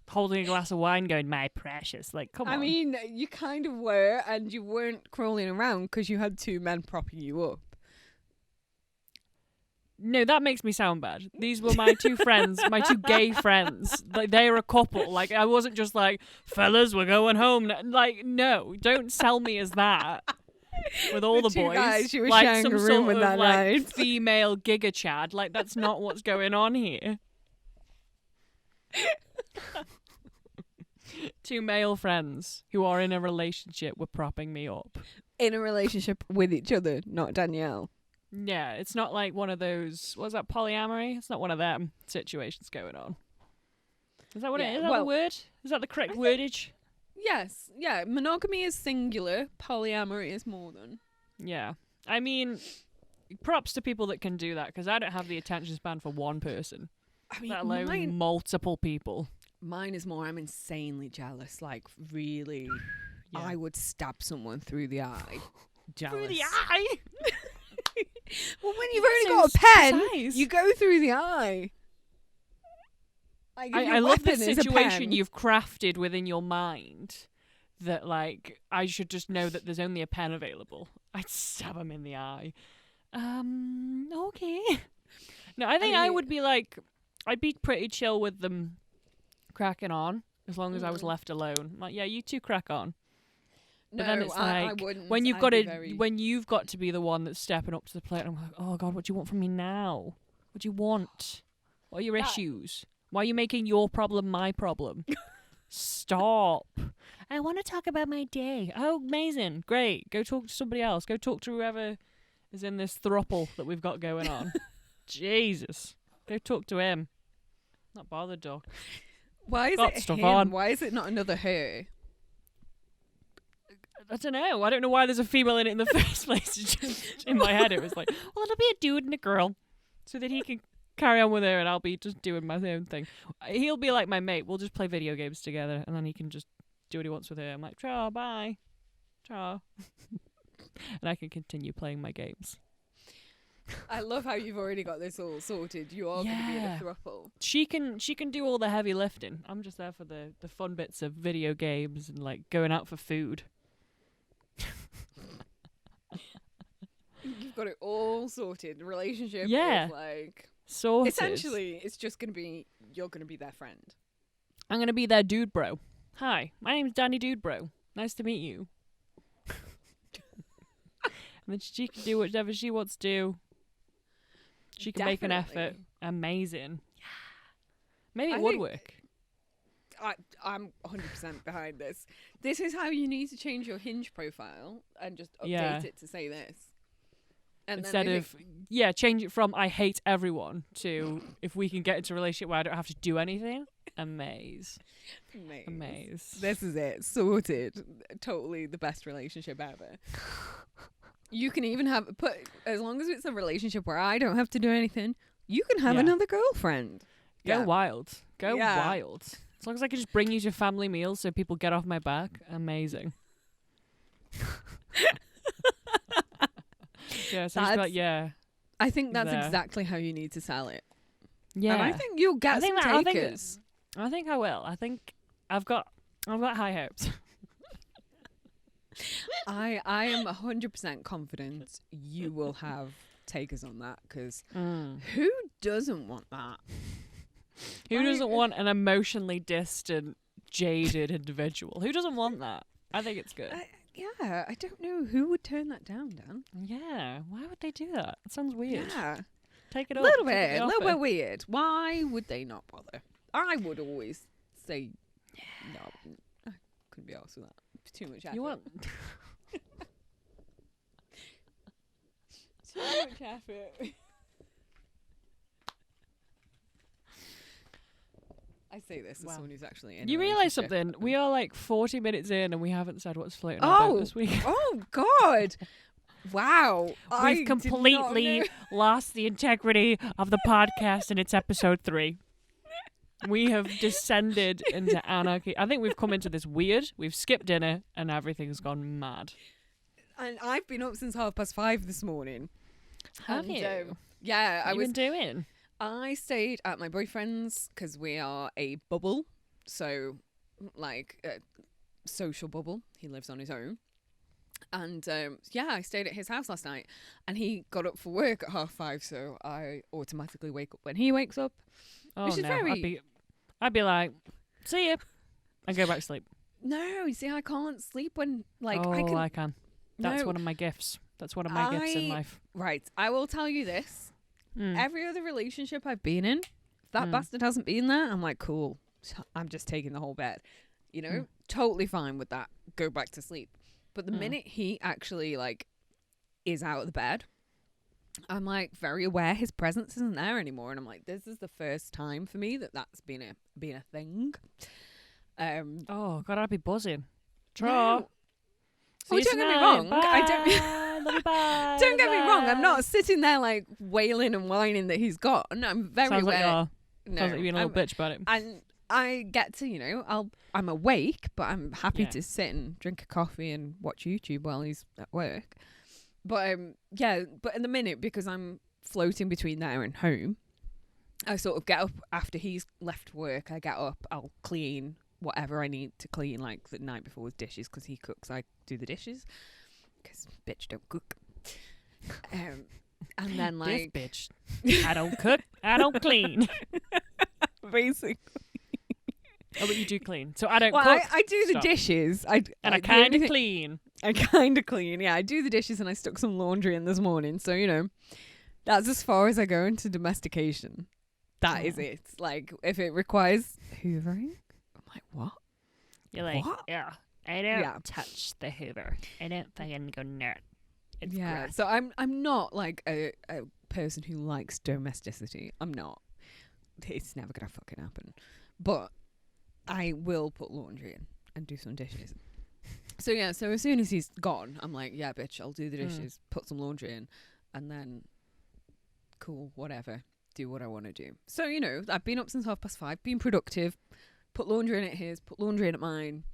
holding a glass of wine, going, "My precious." Like, come on. I mean, you kind of were, and you weren't crawling around because you had 2 men propping you up. No, that makes me sound bad. These were my 2 friends, my 2 gay friends. Like, they're a couple. Like, I wasn't just like, fellas, we're going home. Like, no, don't sell me as that. With all the 2 boys. guys you were like sharing some a room sort with of that like night. female Giga Chad. Like, that's not what's going on here. 2 male friends who are in a relationship were propping me up. In a relationship with each other, not Danielle. Yeah, it's not like one of those, what's that, polyamory? It's not one of them situations going on. Is that what it is? Is that the word? Is that the correct wordage? Yes. Yeah. Monogamy is singular. Polyamory is more than. Yeah. I mean, props to people that can do that, because I don't have the attention span for one person, I mean, let alone multiple people. Mine is more, I'm insanely jealous. Like, really, Yeah. I would stab someone through the eye. Jealous. Through the eye? Well, when you've You're already got so a pen, precise. you go through the eye. Like, if your I love the weapon is a situation pen- you've crafted within your mind that, like, I should just know that there's only a pen available. I'd stab him in the eye. Okay. No, I think I would be like, I'd be pretty chill with them cracking on as long as I was left alone. Like, yeah, you two crack on. But then it's I like wouldn't. when you've I'd got be to very- when you've got to be the one that's stepping up to the plate. I'm like, oh God, what do you want from me now? What do you want? What are your issues? Why are you making your problem my problem? Stop. I want to talk about my day. Oh, amazing. Great. Go talk to somebody else. Go talk to whoever is in this throuple that we've got going on. Jesus. Go talk to him. Not bothered, dog. Why is got it stuff him? on. Why is it not another her? I don't know. I don't know why there's a female in it in the first place. It's just in my head, it was like, well, it'll be a dude and a girl, so that he can carry on with her, and I'll be just doing my own thing. He'll be like my mate. We'll just play video games together, and then he can just do what he wants with her. I'm like, ciao, bye, ciao, and I can continue playing my games. I love how you've already got this all sorted. You are going to be in a throuple. She can do all the heavy lifting. I'm just there for the fun bits of video games and like going out for food. You've got it all sorted. The relationship Yeah. is like... Sorted. Essentially, it's just going to be... You're going to be their friend. I'm gonna be their dude bro. Hi, my name's Dani Dude Bro. Nice to meet you. And then she can do whatever she wants to do. She can make an effort. Definitely. Amazing. Maybe it I would think- work. I'm 100% behind this. This is how you need to change your Hinge profile and just update Yeah. it to say this. And Instead then I of, think- change it from I hate everyone to if we can get into a relationship where I don't have to do anything. Amaze. This is it. Sorted. Totally the best relationship ever. You can even as long as it's a relationship where I don't have to do anything, you can have Yeah. another girlfriend. Go Yeah. wild. Go Yeah. wild. As long as I can just bring you to family meals so people get off my back. Amazing. Yeah, so just be like, yeah. I think that's There. exactly how you need to sell it. Yeah. And I think you'll get some I think takers. I think I will. I think I've got high hopes. I am 100% confident you will have takers on that, because who doesn't want that? Who doesn't want an emotionally distant, jaded individual? Who doesn't want that? I think it's good. Yeah, I don't know who would turn that down, Dan. Yeah, why would they do that? It sounds weird. Yeah, Take it a up. little take bit, the a little offer. bit weird. Why would they not bother? I would always say no. I couldn't be arsed with that. It's too much effort. You want? Too much effort. I say this as Wow. someone who's actually in. You a realise relationship. something? We are like 40 minutes in and we haven't said what's floating about Oh, this week. oh God! Wow, I We've did completely not know. lost the integrity of the podcast, and it's episode 3. We have descended into anarchy. I think we've come into this weird. We've skipped dinner, and everything's gone mad. And I've been up since 5:30 this morning. Have And, you? Yeah, What you been doing? I stayed at my boyfriend's because we are a bubble, so like a social bubble. He lives on his own, and I stayed at his house last night, and he got up for work at 5:30, so I automatically wake up when he wakes up. Oh Which is no, very- I'd be like, see ya, and go back to sleep. No, you see, I can't sleep when I I can. can. That's No. one of my gifts. That's one of my gifts in life. Right, I will tell you this. Mm. Every other relationship I've been in, if that bastard hasn't been there, I'm like, cool. I'm just taking the whole bed. You know, totally fine with that. Go back to sleep. But the minute he actually is out of the bed, I'm like very aware his presence isn't there anymore, and I'm like, this is the first time for me that's been a thing. Oh God, I'd be buzzing. No. See Oh, you don't get me tonight. wrong. Bye. I don't. Love you, bye. Don't get me wrong. I'm Bye. not sitting there like wailing and whining that he's gone. I'm very Sounds like you aware. are. No, Sounds like you're being a little bitch about it. and I get to, I'm awake, but I'm happy Yeah. to sit and drink a coffee and watch YouTube while he's at work. But but in the minute, because I'm floating between there and home, I sort of get up after he's left work. I get up, I'll clean whatever I need to clean, like the night before with dishes, because he cooks, I do the dishes, because bitch don't cook. And then like This bitch. I don't cook. I don't clean. basically. Oh, but you do clean. So I don't Well, cook. I do the Stop. dishes. And I the kind only of thing- clean. I kind of clean. Yeah, I do the dishes, and I stuck some laundry in this morning. So that's as far as I go into domestication. That is Oh. it. Like, if it requires hoovering, I'm like, what? You're like, What? yeah, I don't Yeah. touch the Hoover. I don't fucking go near it. It's Yeah. gross. So I'm not like a person who likes domesticity. I'm not. It's never gonna fucking happen. But I will put laundry in and do some dishes. So yeah, so as soon as he's gone, I'm like, yeah, bitch, I'll do the dishes, put some laundry in, and then cool, whatever, do what I want to do. So, I've been up since 5:30, been productive, put laundry in at his, put laundry in at mine,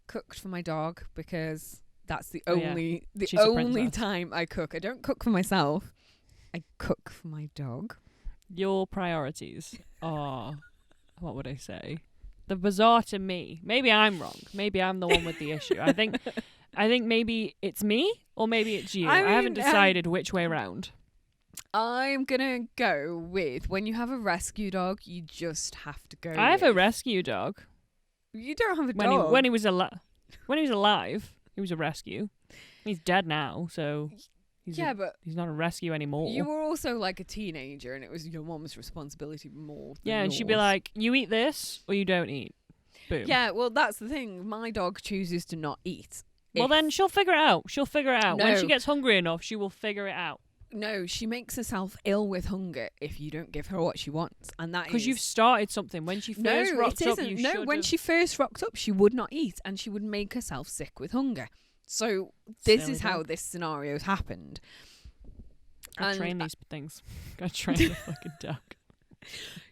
cooked for my dog, because that's the Oh, yeah. only She's a only princess. time I cook. I don't cook for myself. I cook for my dog. Your priorities are, what would I say? The bizarre to me. Maybe I'm wrong. Maybe I'm the one with the issue. I think maybe it's me or maybe it's you. I I haven't mean, decided which way round. I'm gonna go with, when you have a rescue dog, you just have to go. I have a with- rescue dog. You don't have a When dog. he was alive, he was a rescue. He's dead now, so he's but he's not a rescue anymore. you were also like a teenager, and it was your mom's responsibility more. Than Yeah, and she'd be yours. like, "You eat this or you don't eat." Boom. Yeah, well, that's the thing. My dog chooses to not eat. Well, If- then she'll figure it out. She'll figure it out. When she No. gets hungry enough, she will figure it out. No, she makes herself ill with hunger if you don't give her what she wants, and that Because is you've started something. When she no, first rocked it up, isn't. you No, should when have- she first rocked up, she would not eat, and she would make herself sick with hunger. So this Silly is how dog. this scenario's happened. I and train these things. I train the fucking dog.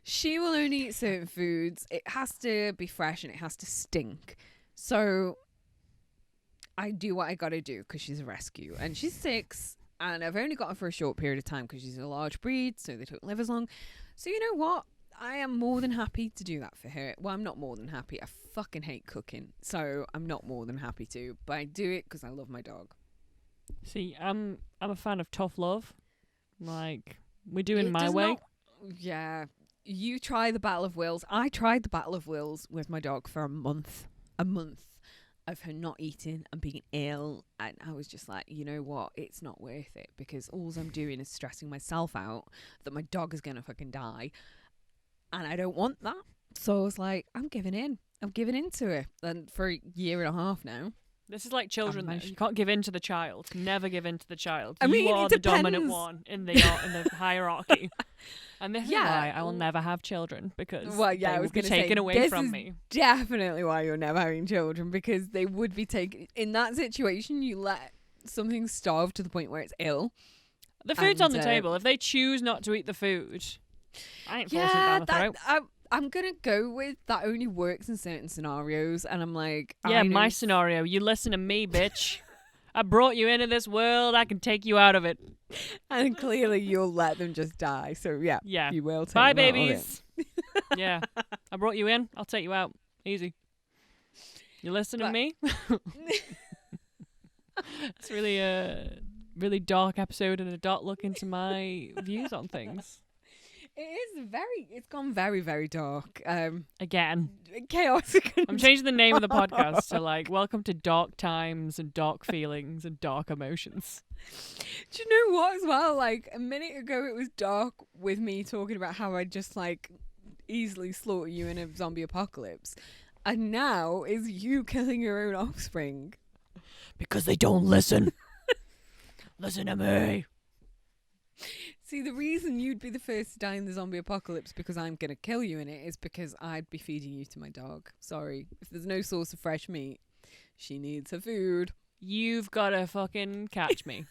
She will only eat certain foods. It has to be fresh and it has to stink. So I do what I gotta do because she's a rescue, and she's 6, and I've only got her for a short period of time because she's a large breed, so they don't live as long. So you know what? I am more than happy to do that for her. Well, I'm not more than happy. I fucking hate cooking, so I'm not more than happy to. But I do it because I love my dog. See, I'm a fan of tough love. Like, we do it It my does way. not- Yeah. You try the Battle of Wills. I tried the Battle of Wills with my dog for a month. A month of her not eating and being ill. And I was just like, you know what? It's not worth it, because all I'm doing is stressing myself out that my dog is going to fucking die. And I don't want that. So I was like, I'm giving in. I'm giving in to her. And for a year and a half now. This is like children. Though. Imagine- You can't give in to the child. Never give in to the child. I mean, you are it the dominant depends. one in the hierarchy. And this is Yeah. why I will never have children, because Well, yeah, they I will was be going to say, taken away this from is me. definitely why you're never having children, because they would be taken in that situation. You let something starve to the point where it's ill. The food's on and, the table. If they choose not to eat the food, I ain't forcing it Yeah, down the throat. I'm gonna go with that. Only works in certain scenarios, and I'm like, Yeah, I know my scenario. You listen to me, bitch. I brought you into this world. I can take you out of it. and clearly you'll let them just die. So yeah, Yeah. you will. Take Bye, them out of it. babies. Yeah. I brought you in. I'll take you out. Easy. You listen to But- me? It's really a really dark episode and a dark look into my views on things. It's gone very, very dark. Again. Chaotic. I'm changing the name of the podcast to like Welcome to Dark Times and Dark Feelings and Dark Emotions. Do you know what as well? Like a minute ago it was dark with me talking about how I'd just like easily slaughter you in a zombie apocalypse. And now is you killing your own offspring. Because they don't listen. Listen to me. See, the reason you'd be the first to die in the zombie apocalypse because I'm going to kill you in it is because I'd be feeding you to my dog. Sorry. If there's no source of fresh meat, she needs her food. You've got to fucking catch me.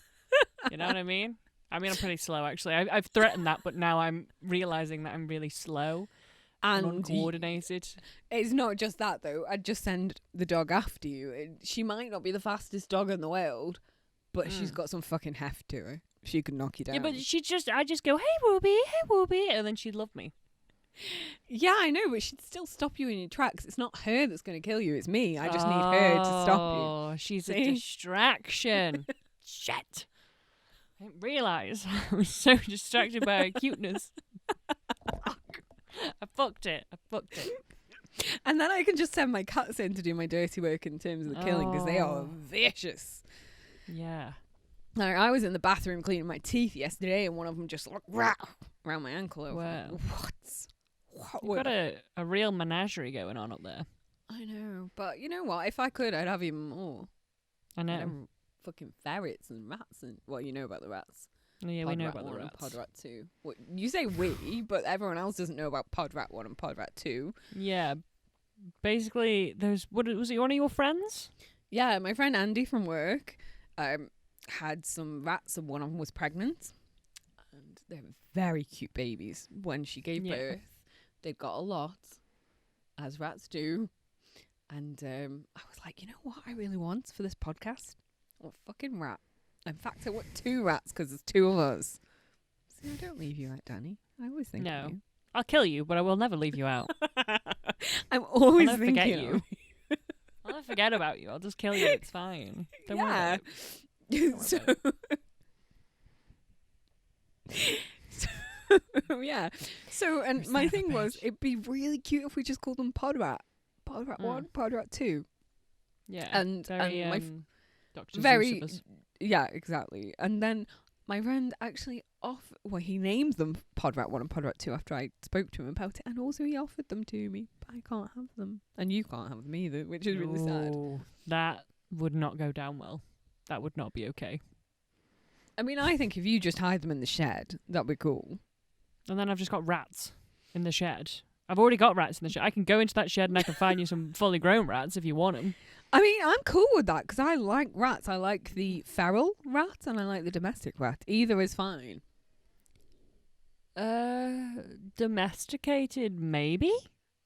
You know what I mean? I mean, I'm pretty slow, actually. I've threatened that, but now I'm realising that I'm really slow and uncoordinated. It's not just that, though. I'd just send the dog after you. She might not be the fastest dog in the world, but she's got some fucking heft to her. She could knock you down. Yeah, but I just go, hey, Whoopi, and then she'd love me. Yeah, I know, but she'd still stop you in your tracks. It's not her that's going to kill you, it's me. I just need her to stop you. Oh, she's a distraction. Shit. I didn't realise. I was so distracted by her cuteness. I fucked it. And then I can just send my cats in to do my dirty work in terms of the killing, because they are vicious. Yeah. Like, I was in the bathroom cleaning my teeth yesterday, and one of them just like around my ankle. Wow. What? You've got a real menagerie going on up there. I know, but you know what? If I could, I'd have even more. I know. I'd have fucking ferrets and rats, and well, you know about the rats. Yeah, we know about the 1 rats. and Pod Rat 2. Well, you say we, but everyone else doesn't know about Pod Rat 1 and Pod Rat 2. Yeah. Basically, was it one of your friends? Yeah, my friend Andy from work had some rats, and one of them was pregnant. And they were very cute babies. When she gave birth, they'd got a lot, as rats do. And I was like, you know what I really want for this podcast? I want a fucking rat. In fact, I want 2 rats because there's 2 of us. See, I don't leave you out, Dani. I always think of you. I'll kill you, but I will never leave you out. I'm always I'll never thinking forget you. I'll never forget about you. I'll just kill you. It's fine. Don't worry about it. Yeah. So, and my thing was, it'd be really cute if we just called them Pod Rat. Pod Rat 1, Pod Rat 2. Yeah. And very, my Dr. very, Seuss. yeah, exactly. And then my friend actually he named them Pod Rat 1 and Pod Rat 2 after I spoke to him about it, and also he offered them to me, but I can't have them. And you can't have them either, which is really sad. That would not go down well. That would not be okay. I mean, I think if you just hide them in the shed, that'd be cool. And then I've just got rats in the shed. I've already got rats in the shed. I can go into that shed and I can find you some fully grown rats if you want them. I mean, I'm cool with that because I like rats. I like the feral rat and I like the domestic rat. Either is fine. Domesticated, maybe?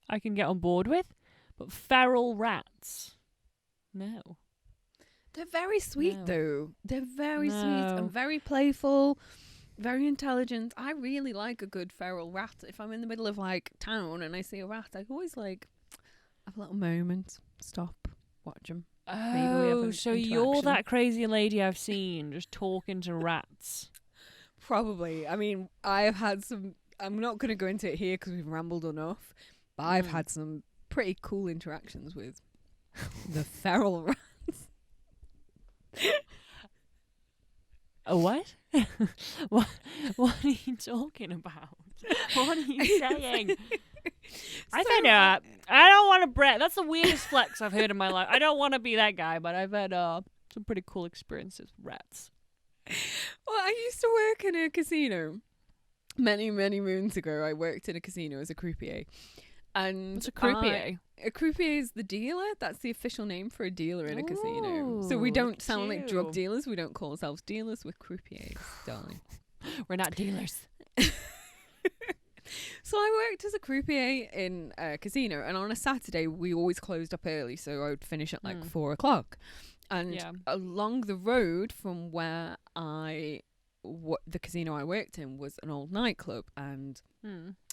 I can get on board with. But feral rats? No. They're very sweet, No. though. They're very sweet No. and very playful, very intelligent. I really like a good feral rat. If I'm in the middle of, like, town and I see a rat, I always, like, have a little moment, stop, watch them. Maybe we have an So you're interaction. that crazy lady I've seen just talking to rats. Probably. I mean, I've had some... I'm not going to go into it here because we've rambled enough, but I've had some pretty cool interactions with the feral rat. A what? what are you talking about? What are you saying? I've had I don't want to brag. That's the weirdest flex I've heard in my life. I don't want to be that guy, but I've had some pretty cool experiences with rats. Well, I used to work in a casino many, many moons ago. I worked in a casino as a croupier. And What's a croupier? A croupier is the dealer. That's the official name for a dealer in a casino. So we Ooh, don't sound like drug cute. dealers. We don't call ourselves dealers. We're croupiers, darling. We're not dealers. So I worked as a croupier in a casino, and on a Saturday we always closed up early, so I would finish at like 4 o'clock. And along the road from where the casino I worked in was an old nightclub, and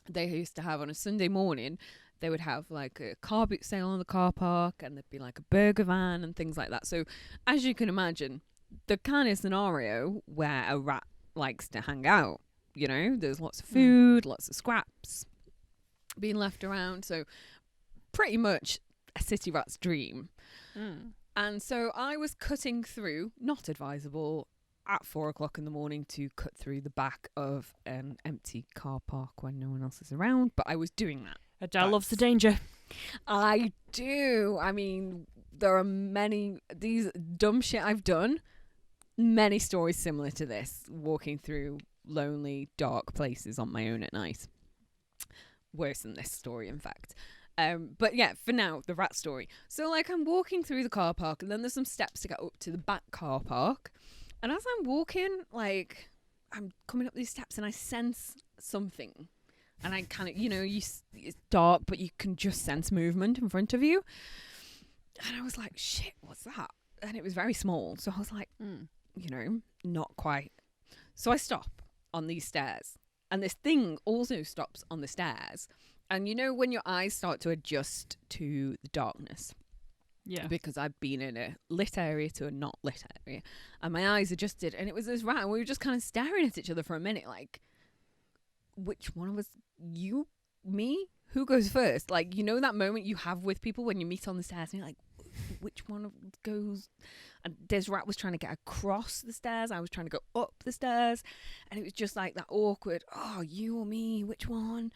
they used to have on a Sunday morning, they would have like a car boot sale on the car park, and there'd be like a burger van and things like that. So as you can imagine, the kind of scenario where a rat likes to hang out, you know, there's lots of food, lots of scraps being left around. So pretty much a city rat's dream. And so I was cutting through, not advisable, at 4 o'clock in the morning to cut through the back of an empty car park when no one else is around. But I was doing that. Adele loves the danger. I do. I mean, there are these dumb shit I've done. Many stories similar to this, walking through lonely, dark places on my own at night. Worse than this story, in fact. But yeah, for now, the rat story. So like I'm walking through the car park, and then there's some steps to get up to the back car park. And as I'm walking, like I'm coming up these steps and I sense something. And I kind of, it's dark, but you can just sense movement in front of you. And I was like, shit, what's that? And it was very small. So I was like, not quite. So I stop on these stairs. And this thing also stops on the stairs. And when your eyes start to adjust to the darkness. Yeah. Because I've been in a lit area to a not lit area. And my eyes adjusted. And it was this rat. And we were just kind of staring at each other for a minute. Like, which one of us? You? Me? Who goes first? Like, that moment you have with people when you meet on the stairs. And you're like, which one of goes? And this rat was trying to get across the stairs. I was trying to go up the stairs. And it was just like that awkward, oh, you or me? Which one?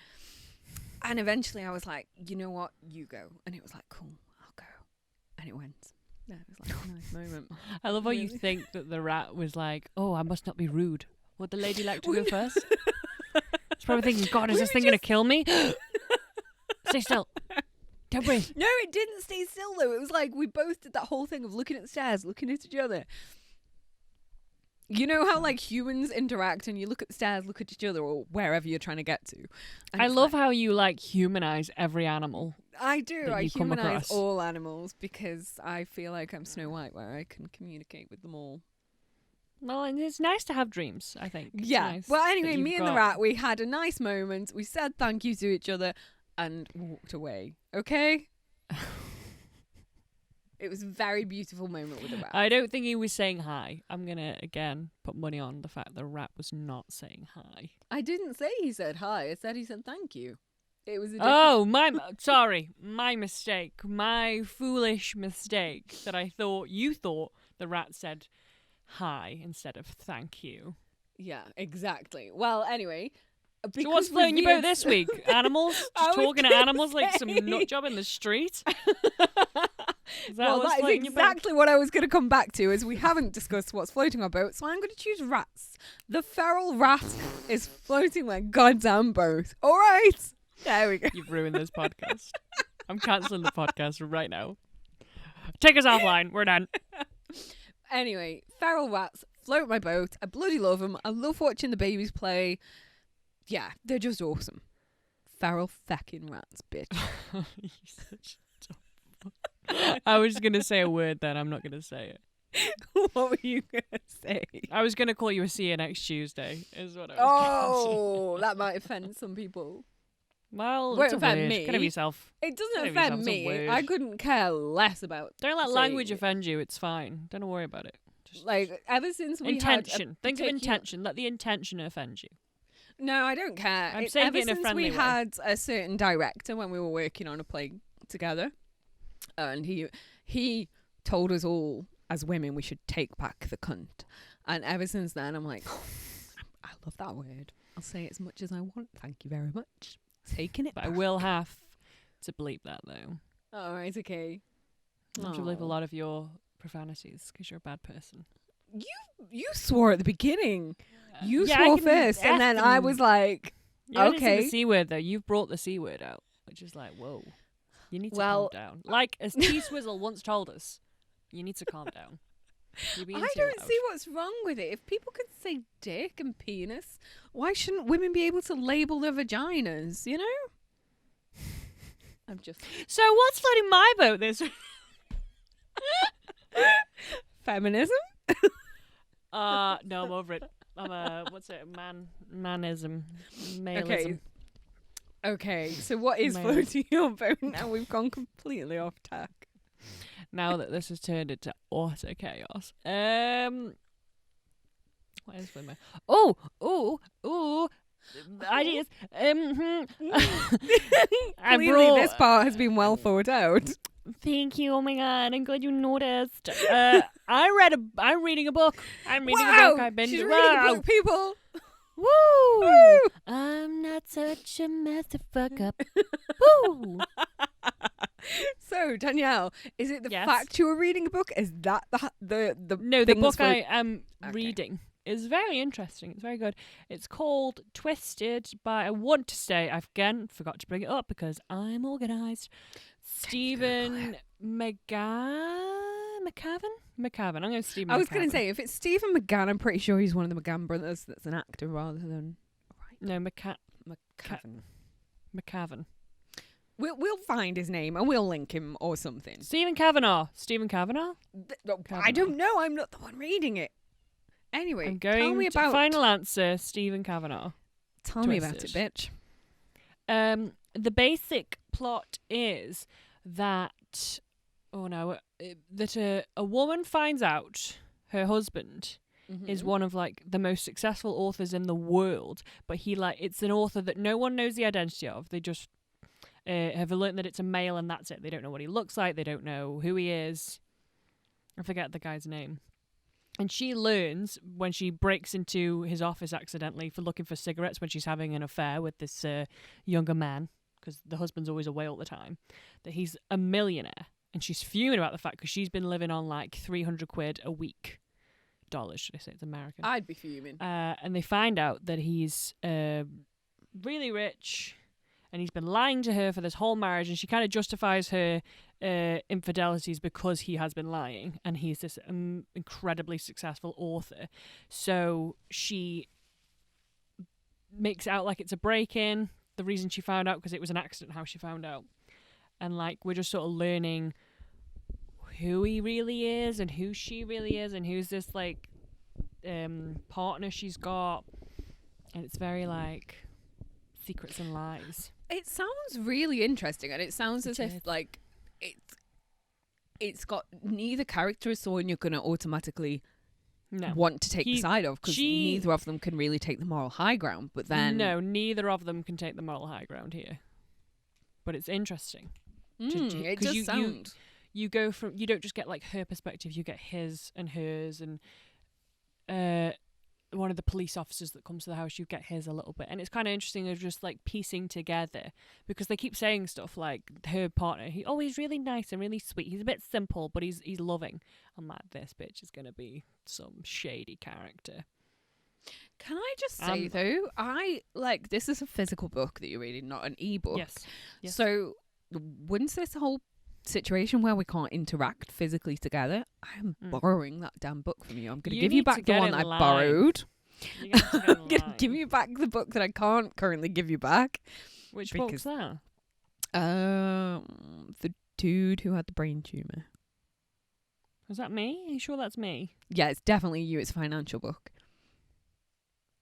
And eventually I was like, you know what? You go. And it was like, cool, I'll go. And it went. Yeah, it was like a nice moment. I love how you think that the rat was like, oh, I must not be rude. Would the lady like to go first? It's probably thinking, God, is this thing going to kill me? Stay still. Don't breathe. No, it didn't stay still though. It was like we both did that whole thing of looking at the stairs, looking at each other. You know how like humans interact and you look at the stairs, look at each other or wherever you're trying to get to. And I love how you like humanize every animal. I do. I you come humanize across. all animals because I feel like I'm Snow White where I can communicate with them all. Well, and it's nice to have dreams, I think. It's Yeah. nice Well, that anyway, you've me and the got- rat, we had a nice moment. We said thank you to each other and walked away. Okay? It was a very beautiful moment with the rat. I don't think he was saying hi. I'm going to, again, put money on the fact the rat was not saying hi. I didn't say he said hi. I said he said thank you. It was a Oh, sorry. My mistake. My foolish mistake that you thought the rat said hi instead of thank you. Yeah, exactly. Well, anyway. So what's floating your boat this week? Animals? I Just was talking to gonna animals like some say. nut job in the street? Is that Well, what's that is floating your boat? exactly what I was going to come back to, is we haven't discussed what's floating our boat, so I'm going to choose rats. The feral rat is floating my goddamn boat. All right. There we go. You've ruined this podcast. I'm cancelling the podcast right now. Take us offline. We're done. Anyway, feral rats float my boat. I bloody love them. I love watching the babies play. Yeah, they're just awesome. Feral feckin' rats, bitch. You're such a dumb fuck. I was going to say a word then. I'm not going to say it. What were you going to say? I was going to call you a see you next Tuesday, is what I was Oh, that might offend some people. Well, Won't it's a offend word. me. Get over yourself. It doesn't Maybe offend sounds a me. word. I couldn't care less about Don't let saying language it. offend you. It's fine. Don't worry about it. Just Like, ever since we intention. Think of particular- intention. Let the intention offend you. No, I don't care. I'm saying ever it in a since friendly we way. had a certain director when we were working on a play together, and he told us all as women we should take back the cunt. And ever since then, I'm like, I love that word. I'll say it as much as I want. Thank you very much. Taking it But back. I will have to bleep that, though. All right, okay. I have to bleep a Aw. lot of your profanities because you're a bad person. You swore at the beginning. You Yeah, I swore can first, and then I effing- was like, Yeah, I didn't say okay. the C word, though. You've brought the C word out, which is like, whoa. You need to Well- calm down. Like, as T Swizzle once told us, you need to calm down. You're being I too don't loud. see what's wrong with it. If people can say dick and penis, why shouldn't women be able to label their vaginas, you know? I'm just... So what's floating my boat this week? Feminism? No, I'm over it. I'm a, what's it, manism, maleism. Okay, so what is Male. floating your boat now? We've gone completely off tack. Now that this has turned into utter chaos. What is floating my... Oh, ideas. I Clearly, this brought... part has been well thought out. Thank you. Oh my god, I'm glad you noticed. I'm reading a book. I'm reading a book. I've been she's to reading a wow. book, people. Woo! Woo! I'm not such a massive fuck up. Woo! So, Danielle, is it the Yes. fact you were reading a book? Is that the No, the thing that's book I am Okay. reading is very interesting. It's very good. It's called Twisted by, I want to say, I again forgot to bring it up because I'm organised, Stephen McCavan? I'm going to Stephen I was McCavan. going to say, if it's Stephen McGann, I'm pretty sure he's one of the McGann brothers that's an actor rather than... No, McCavan. McCavan. We'll find his name and we'll link him or something. Stephen Kavanagh. I don't know. I'm not the one reading it. Anyway, I'm going tell me to about... final answer, Stephen Kavanagh. Tell me about it, bitch. The basic plot is that that a woman finds out her husband is one of like the most successful authors in the world, but it's an author that no one knows the identity of. They just have learned that it's a male and that's it. They don't know what he looks like. They don't know who he is. I forget the guy's name. And she learns when she breaks into his office accidentally for looking for cigarettes when she's having an affair with this younger man, because the husband's always away all the time, that he's a millionaire. And she's fuming about the fact because she's been living on like 300 quid a week. Dollars, should I say? It's American. I'd be fuming. And they find out that he's really rich and he's been lying to her for this whole marriage, and she kind of justifies her infidelities because he has been lying, and he's this incredibly successful author. So she makes it out like it's a break-in. The reason she found out, because it was an accident how she found out. And like we're just sort of learning who he really is and who she really is and who's this like partner she's got, and it's very like secrets and lies. It sounds really interesting, and it sounds as if like it's got neither character is someone you're going to automatically want to take the side of, because neither of them can really take the moral high ground. But then neither of them can take the moral high ground here. But it's interesting. It does sound. You go from, you don't just get like her perspective, you get his and hers, and one of the police officers that comes to the house, you get his a little bit. And it's kind of interesting of just like piecing together, because they keep saying stuff like her partner, he's really nice and really sweet, he's a bit simple but he's loving. I'm like, this bitch is gonna be some shady character. Can I just say though, I like, this is a physical book that you're reading, not an ebook. Yes. So once this whole situation where we can't interact physically together, I am borrowing that damn book from you. I'm going to give you back the one I borrowed. I'm going to give you back the book that I can't currently give you back. Which book's that? The dude who had the brain tumour. Was that me? Are you sure that's me? Yeah, it's definitely you. It's a financial book.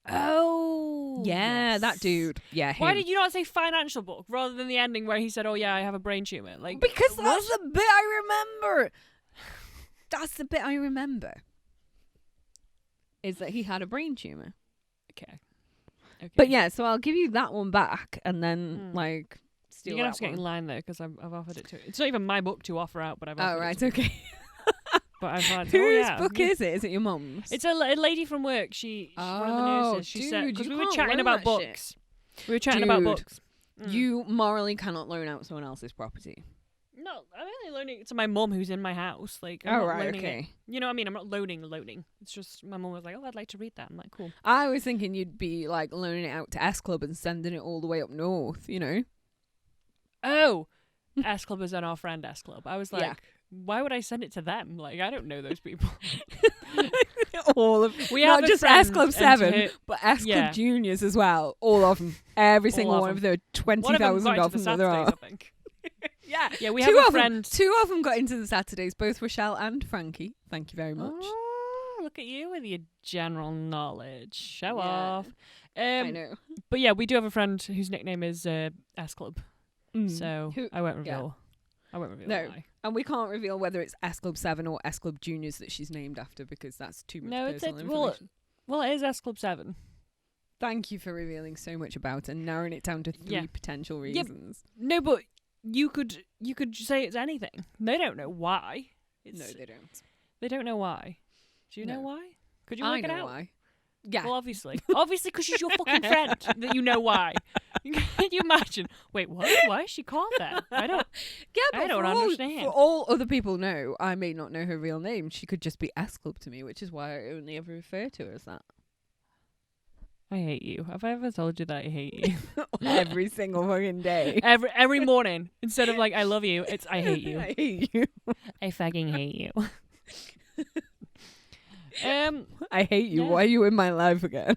Oh, yeah, that dude. Yeah, him. Why did you not say financial book rather than the ending where he said, "Oh yeah, I have a brain tumor"? Like, because that's the bit I remember. That's the bit I remember. Is that he had a brain tumor? Okay. But yeah, so I'll give you that one back, and then like steal. You're gonna have to get in line there, because I've offered it to. It's not even my book to offer out, but I've offered it to okay. But I've had, whose book is it? Is it your mum's? It's a lady from work. She's one of the nurses. She said, because we were chatting about books. We were chatting about books. You morally cannot loan out someone else's property. No, I'm only loaning it to my mum who's in my house. Like, I'm not loaning it. You know what I mean? I'm not loaning. It's just my mum was like, "Oh, I'd like to read that." I'm like, "Cool." I was thinking you'd be like loaning it out to S Club and sending it all the way up north. You know? Oh, S Club is on our friend S Club. I was like, why would I send it to them? Like, I don't know those people. All of not just S Club 7, but S Club Juniors as well. All of them. Every single one of the 20,000 of them that there are. Yeah, we have a friend. Two of them got into the Saturdays, both Rochelle and Frankie. Thank you very much. Oh, look at you with your general knowledge. Show off. I know. But yeah, we do have a friend whose nickname is S Club. So I won't reveal. I won't reveal why. And we can't reveal whether it's S Club 7 or S Club Juniors that she's named after, because that's too much personal information. Well, it is S Club 7. Thank you for revealing so much about and narrowing it down to 3 potential reasons. No, but you could say it's anything. They don't know why. No, they don't. They don't know why. Do you know why? Could you work it out? Why. Yeah. Well, obviously, because she's your fucking friend that you know why. Can you imagine? Wait, what? Why is she called that? I don't. Yeah, but I don't understand. For all other people know, I may not know her real name. She could just be S Club to me, which is why I only ever refer to her as that. I hate you. Have I ever told you that I hate you? Every single fucking day. Every morning, instead of like I love you, it's I hate you. I hate you. I fucking hate you. I hate you. Yeah. Why are you in my life again?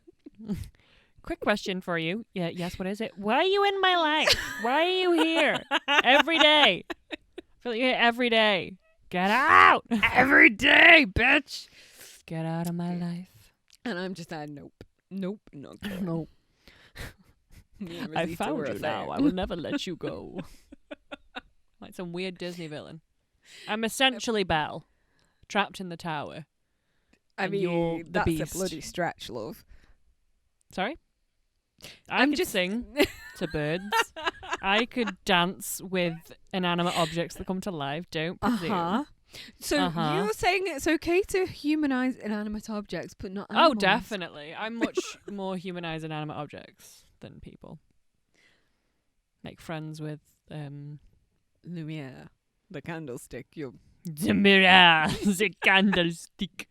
Quick question for you. Yeah, yes, what is it? Why are you in my life? Why are you here? Every day. I feel like you're here every day. Get out! Every day, bitch. Get out of my life. And I'm just nope. Nope, not going. No. Me and I Rosita found were you a now. thing. I will never let you go. Like some weird Disney villain. I'm essentially Belle, trapped in the tower. I and mean, you're the that's beast. a bloody stretch, love. Sorry? I'm could just sing to birds. I could dance with inanimate objects that come to life. Don't presume. So you're saying it's okay to humanize inanimate objects, but not animals? Oh, definitely. I'm much more humanized inanimate objects than people. Make friends with Lumiere, the candlestick. You're the mirror, the candlestick.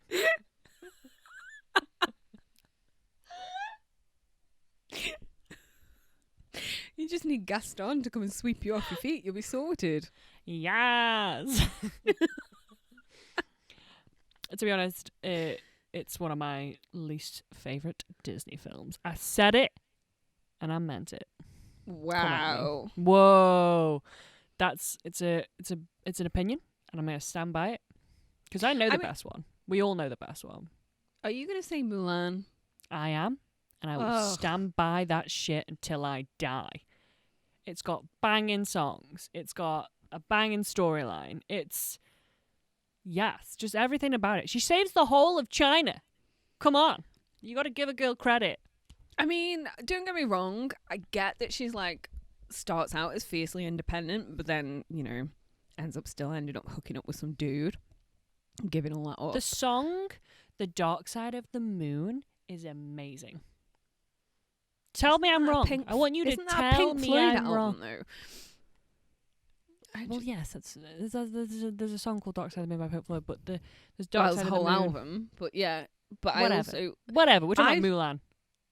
You just need Gaston to come and sweep you off your feet. You'll be sorted. Yes. To be honest, it's one of my least favorite Disney films. I said it, and I meant it. Wow. Whoa, it's an opinion, and I'm gonna stand by it because I know the best one. We all know the best one. Are you going to say Mulan? I am, and I will stand by that shit until I die. It's got banging songs. It's got a banging storyline. Yes, just everything about it. She saves the whole of China. Come on. You got to give a girl credit. I mean, don't get me wrong. I get that she's like, starts out as fiercely independent, but then, ends up ended up hooking up with some dude, giving all that up. The song, The Dark Side of the Moon, is amazing. Tell me I'm wrong. I want you to tell me I'm wrong. Though? Well, yes, there's a song called Dark Side of the Moon by Pink Floyd, but there's Dark Side of the Moon. Whole album, but yeah. But Whatever, we're talking about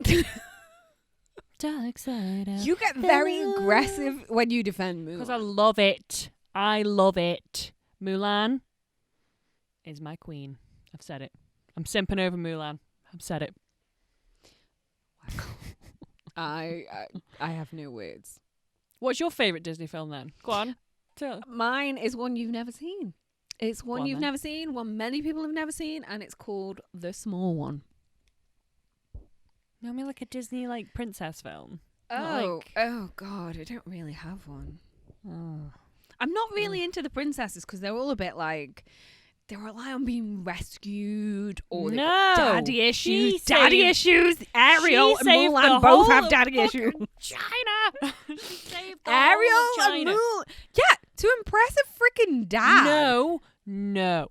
Mulan. Dark Side of You get very aggressive when you defend Mulan. Because I love it. I love it. Mulan is my queen. I've said it. I'm simping over Mulan. I've said it. I have no words. What's your favourite Disney film then? Go on. Mine is one you've never seen. It's one you've then. never seen, one many people have never seen, and it's called The Small One. I mean, like a Disney princess film. Oh God, I don't really have one. Oh. I'm not really into the princesses because they're all a bit they rely on being rescued or they've got daddy issues. Daddy issues. Ariel and Mulan both have daddy issues. China. She saved the Ariel whole of and China. Mulan. Yeah, to impress a freaking dad. No. No,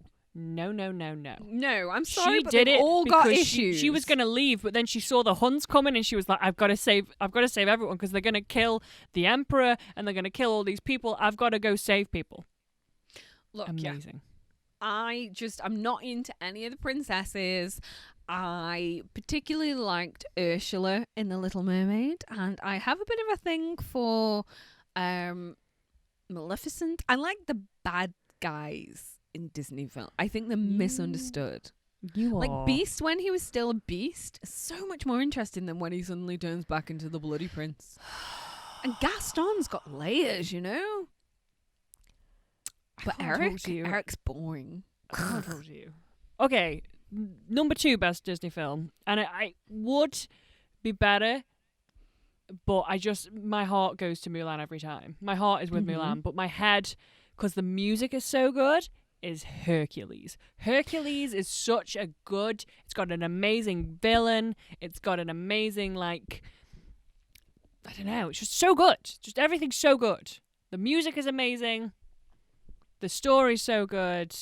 I'm sorry, She but did they've it all got because issues. she was going to leave, but then she saw the Huns coming, and she was like, "I've got to save everyone because they're going to kill the emperor and they're going to kill all these people. I've got to go save people." Look, Amazing. I'm not into any of the princesses. I particularly liked Ursula in The Little Mermaid, and I have a bit of a thing for Maleficent. I like the bad guys in Disney film. I think they're misunderstood. You are. Like Beast, when he was still a beast, is so much more interesting than when he suddenly turns back into the bloody prince. And Gaston's got layers, But Eric's boring. I can't talk to you. Okay, number 2 best Disney film, and I would be better, but my heart goes to Mulan every time. My heart is with Mulan, but my head, because the music is so good, is Hercules. Hercules is such a good. It's got an amazing villain. It's got an amazing I don't know. It's just so good. Just everything's so good. The music is amazing. The story's so good.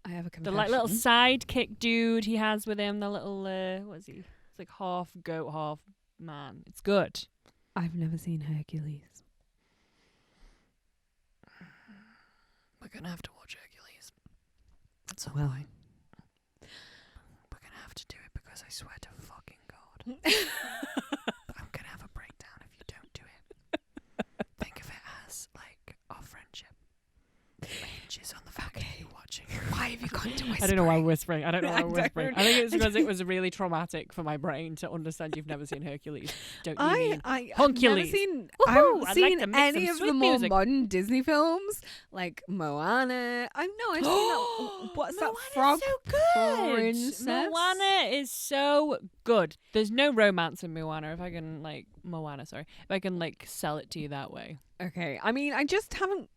I have a The confession. little sidekick dude he has with him. The little what is he? It's like half goat, half man. It's good. I've never seen Hercules. We're gonna have to watch Hercules at some Well. point. We're gonna have to do it because I swear to fucking God, I'm gonna have a breakdown if you don't do it. Think of it as like our friendship hinges on the fact that you're watching. Why have you gone to whispering? I don't know why I'm whispering. I don't know why I'm I whispering. don't- I think it's because it was really traumatic for my brain to understand you've never seen Hercules. Don't you mean? I've never Hercules. seen. Woohoo! I haven't I'd like seen to make any some of the sweet more music. modern Disney films, like Moana. I've seen that. What's that frog? So good. princess? Moana is so good. There's no romance in Moana. If I can if I can like sell it to you that way. Okay, I mean, I just haven't.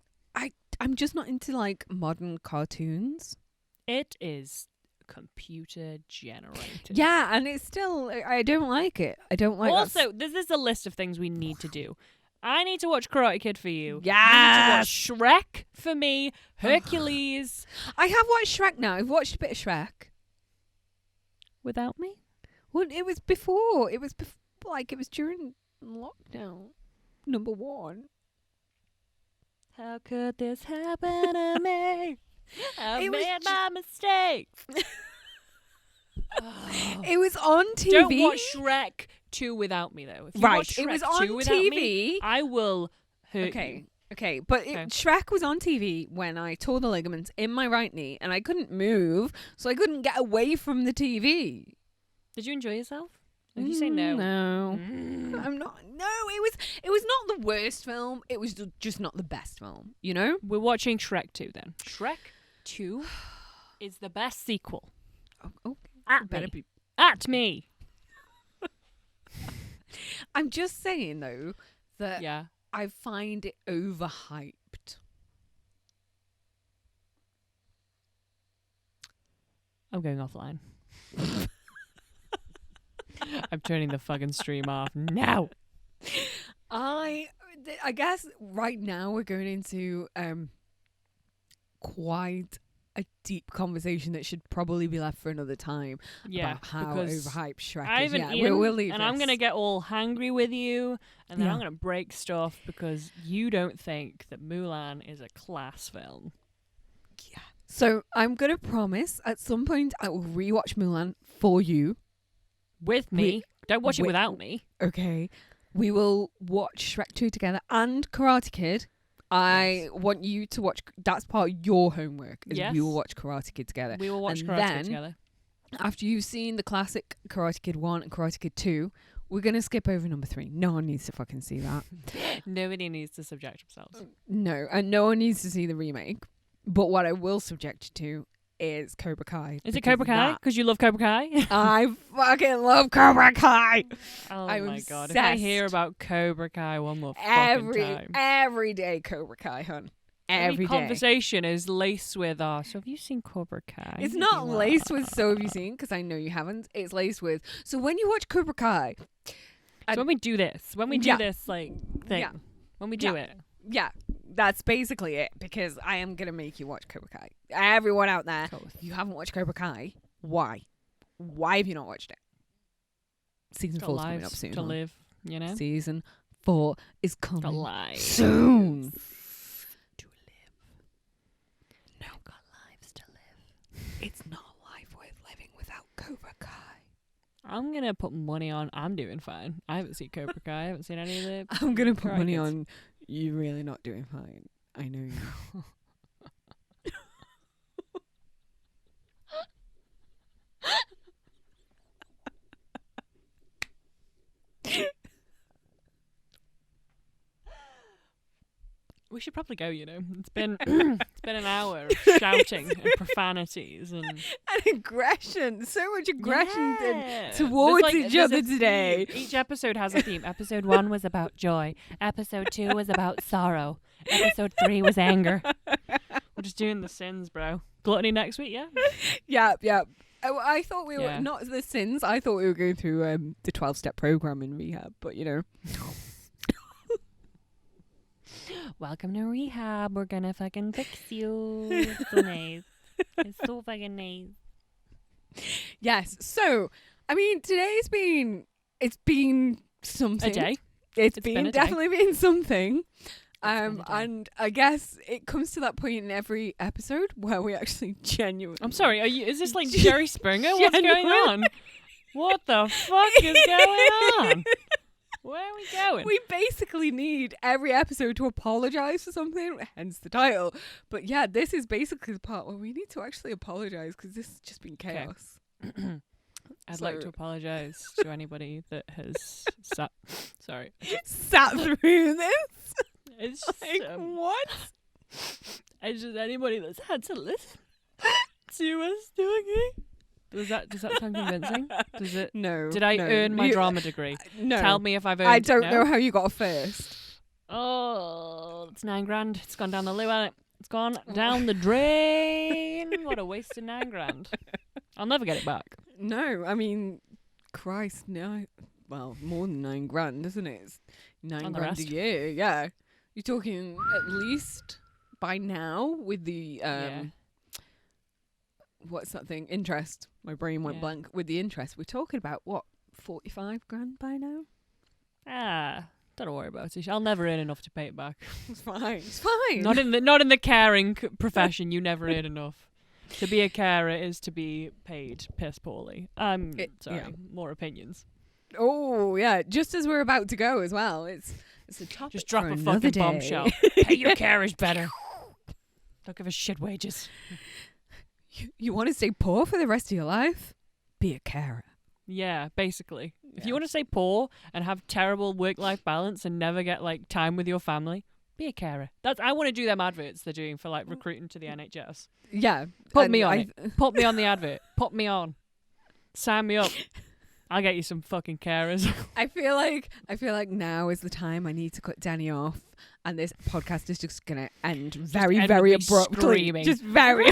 I'm just not into like modern cartoons. It is computer generated. Yeah, and it's still. I don't like it. I don't like. Also, this is a list of things we need to do. I need to watch Karate Kid for you. Yes! You need to watch Shrek for me. Hercules. I have watched Shrek now. I've watched a bit of Shrek. Without me? Well, it was before. It was like it was during lockdown. Number 1. How could this happen to me? I It was made my mistakes. It was on TV. Don't watch Shrek 2 without me, though. If you Right, watch it was Shrek 2 on without TV. me, I will hurt you. Okay, but Okay. Shrek was on TV when I tore the ligaments in my right knee and I couldn't move, so I couldn't get away from the TV. Did you enjoy yourself? If you say no. No. Mm. I'm not. No, it was not the worst film. It was just not the best film, you know? We're watching Shrek 2 then. Shrek 2 is the best sequel. Oh, At better me. be. At me. I'm just saying though that Yeah. I find it overhyped. I'm going offline. I'm turning the fucking stream off now. I guess right now we're going into quite a deep conversation that should probably be left for another time Yeah, about how because overhyped Shrek I is. haven't Yeah, eaten, we'll leave and I'm this. gonna get all hangry with you, and then I'm Yeah. gonna break stuff because you don't think that Mulan is a class film. So I'm gonna promise at some point I will rewatch Mulan for you. With me, don't watch it wi- without me. Okay, we will watch Shrek 2 together and Karate Kid. I Yes. want you to watch. That's part of your homework. Is Yes. we will watch Karate Kid together. We will watch And Karate then- Kid together. After you've seen the classic Karate Kid 1 and Karate Kid 2, we're gonna skip over number 3. No one needs to fucking see that. Nobody needs to subject themselves. No, and no one needs to see the remake. But what I will subject you to is Cobra Kai. Is it because Cobra Kai? that- Because you love Cobra Kai? I fucking love Cobra Kai. Oh I'm my god! If I hear obsessed. about Cobra Kai one more fucking time, Every day Cobra Kai, hun. every Every day. conversation is laced with, so have you seen Cobra Kai? It's If not you laced are." with so have you seen, because I know you haven't. It's laced with, so when you watch Cobra Kai, So when we do this, Yeah. this like thing, Yeah. when we do Yeah. it, yeah, that's basically it, because I am going to make you watch Cobra Kai. Everyone out there, you haven't watched Cobra Kai, why? Why have you not watched it? Season got 4 is coming up lives soon. to hun. live, you know. Season 4 is Got coming lives soon. to live. No, got lives to live. It's not life worth living without Cobra Kai. I'm gonna put money on. I'm doing fine. I haven't seen Cobra Kai. I haven't seen any of the. I'm going to put Karate money Kids. on you really not doing fine. I know you. We should probably go. You know, it's been it's been an hour of shouting and profanities and And aggression. So much aggression Yeah. towards There's each there's other a today. theme. Each episode has a theme. Episode 1 was about joy. Episode 2 was about sorrow. Episode 3 was anger. We're just doing the sins, bro. Gluttony next week, yeah? Yeah. I thought we were Yeah. not the sins. I thought we were going through the 12-step program in rehab, but you know. Welcome to rehab. We're gonna fucking fix you. It's so nice. It's so fucking nice. Yes. So, I mean, it's been something. A day. It's been been a day. definitely been something. been a day. And I guess it comes to that point in every episode where we actually genuinely. I'm sorry. Is this like Jerry Springer? What's going Genuine. on? What the fuck is going on? Where are we going? We basically need every episode to apologise for something, hence the title. But yeah, this is basically the part where we need to actually apologise because this has just been chaos. I'd like to So- apologise to anybody that has sat. Sorry. Sat through this. It's Like, just, what? it's just anybody that's had to listen to us doing it. Does that sound convincing? Does it? No. Did I no. earn my You- drama degree? No. Tell me if I've earned. I don't no? know how you got a first. Oh, it's $9,000. It's gone down the loo, hasn't it? It's gone down the drain. What a waste of $9,000. I'll never get it back. No, I mean, Christ, no. Well, more than $9,000, isn't it? It's On the $9,000 a rest. year. Yeah, you're talking at least by now with the Yeah. what's that thing? Interest. My brain went Yeah. blank. With the interest, we're talking about what, $45,000 by now? Don't worry about it. I'll never earn enough to pay it back. It's fine. It's fine. Not in the caring profession. You never earn enough. To be a carer is to be paid piss poorly. Sorry, yeah. more opinions. Oh yeah, just as we're about to go as well. It's a topic. Just drop for a another fucking day. bombshell. Pay your carers better. Don't give a shit wages. You want to stay poor for the rest of your life? Be a carer. Yeah, basically. If you Yeah. want to stay poor and have terrible work-life balance and never get like time with your family, be a carer. I want to do them adverts they're doing for like recruiting to the NHS. Yeah, Put and me on I- it. Put me on the advert. Put me on. Sign me up. I'll get you some fucking carers. I feel like now is the time I need to cut Danny off, and this podcast is just gonna end very, end very with me abruptly. screaming. Just very.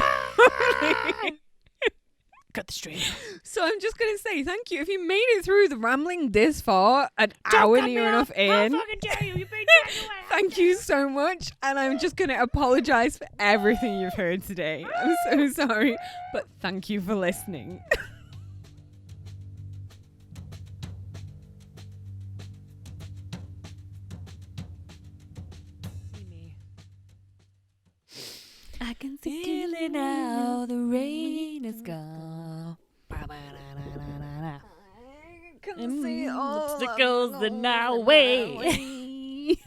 Cut the stream. So I'm just gonna say thank you if you made it through the rambling this far, an hour near enough in. fucking dare you! You've been dragged away. Thank you so much, and I'm just gonna apologise for everything you've heard today. I'm so sorry, but thank you for listening. I can Feel it now, the rain is gone. I can Mm, see all lipsticks of in the our way.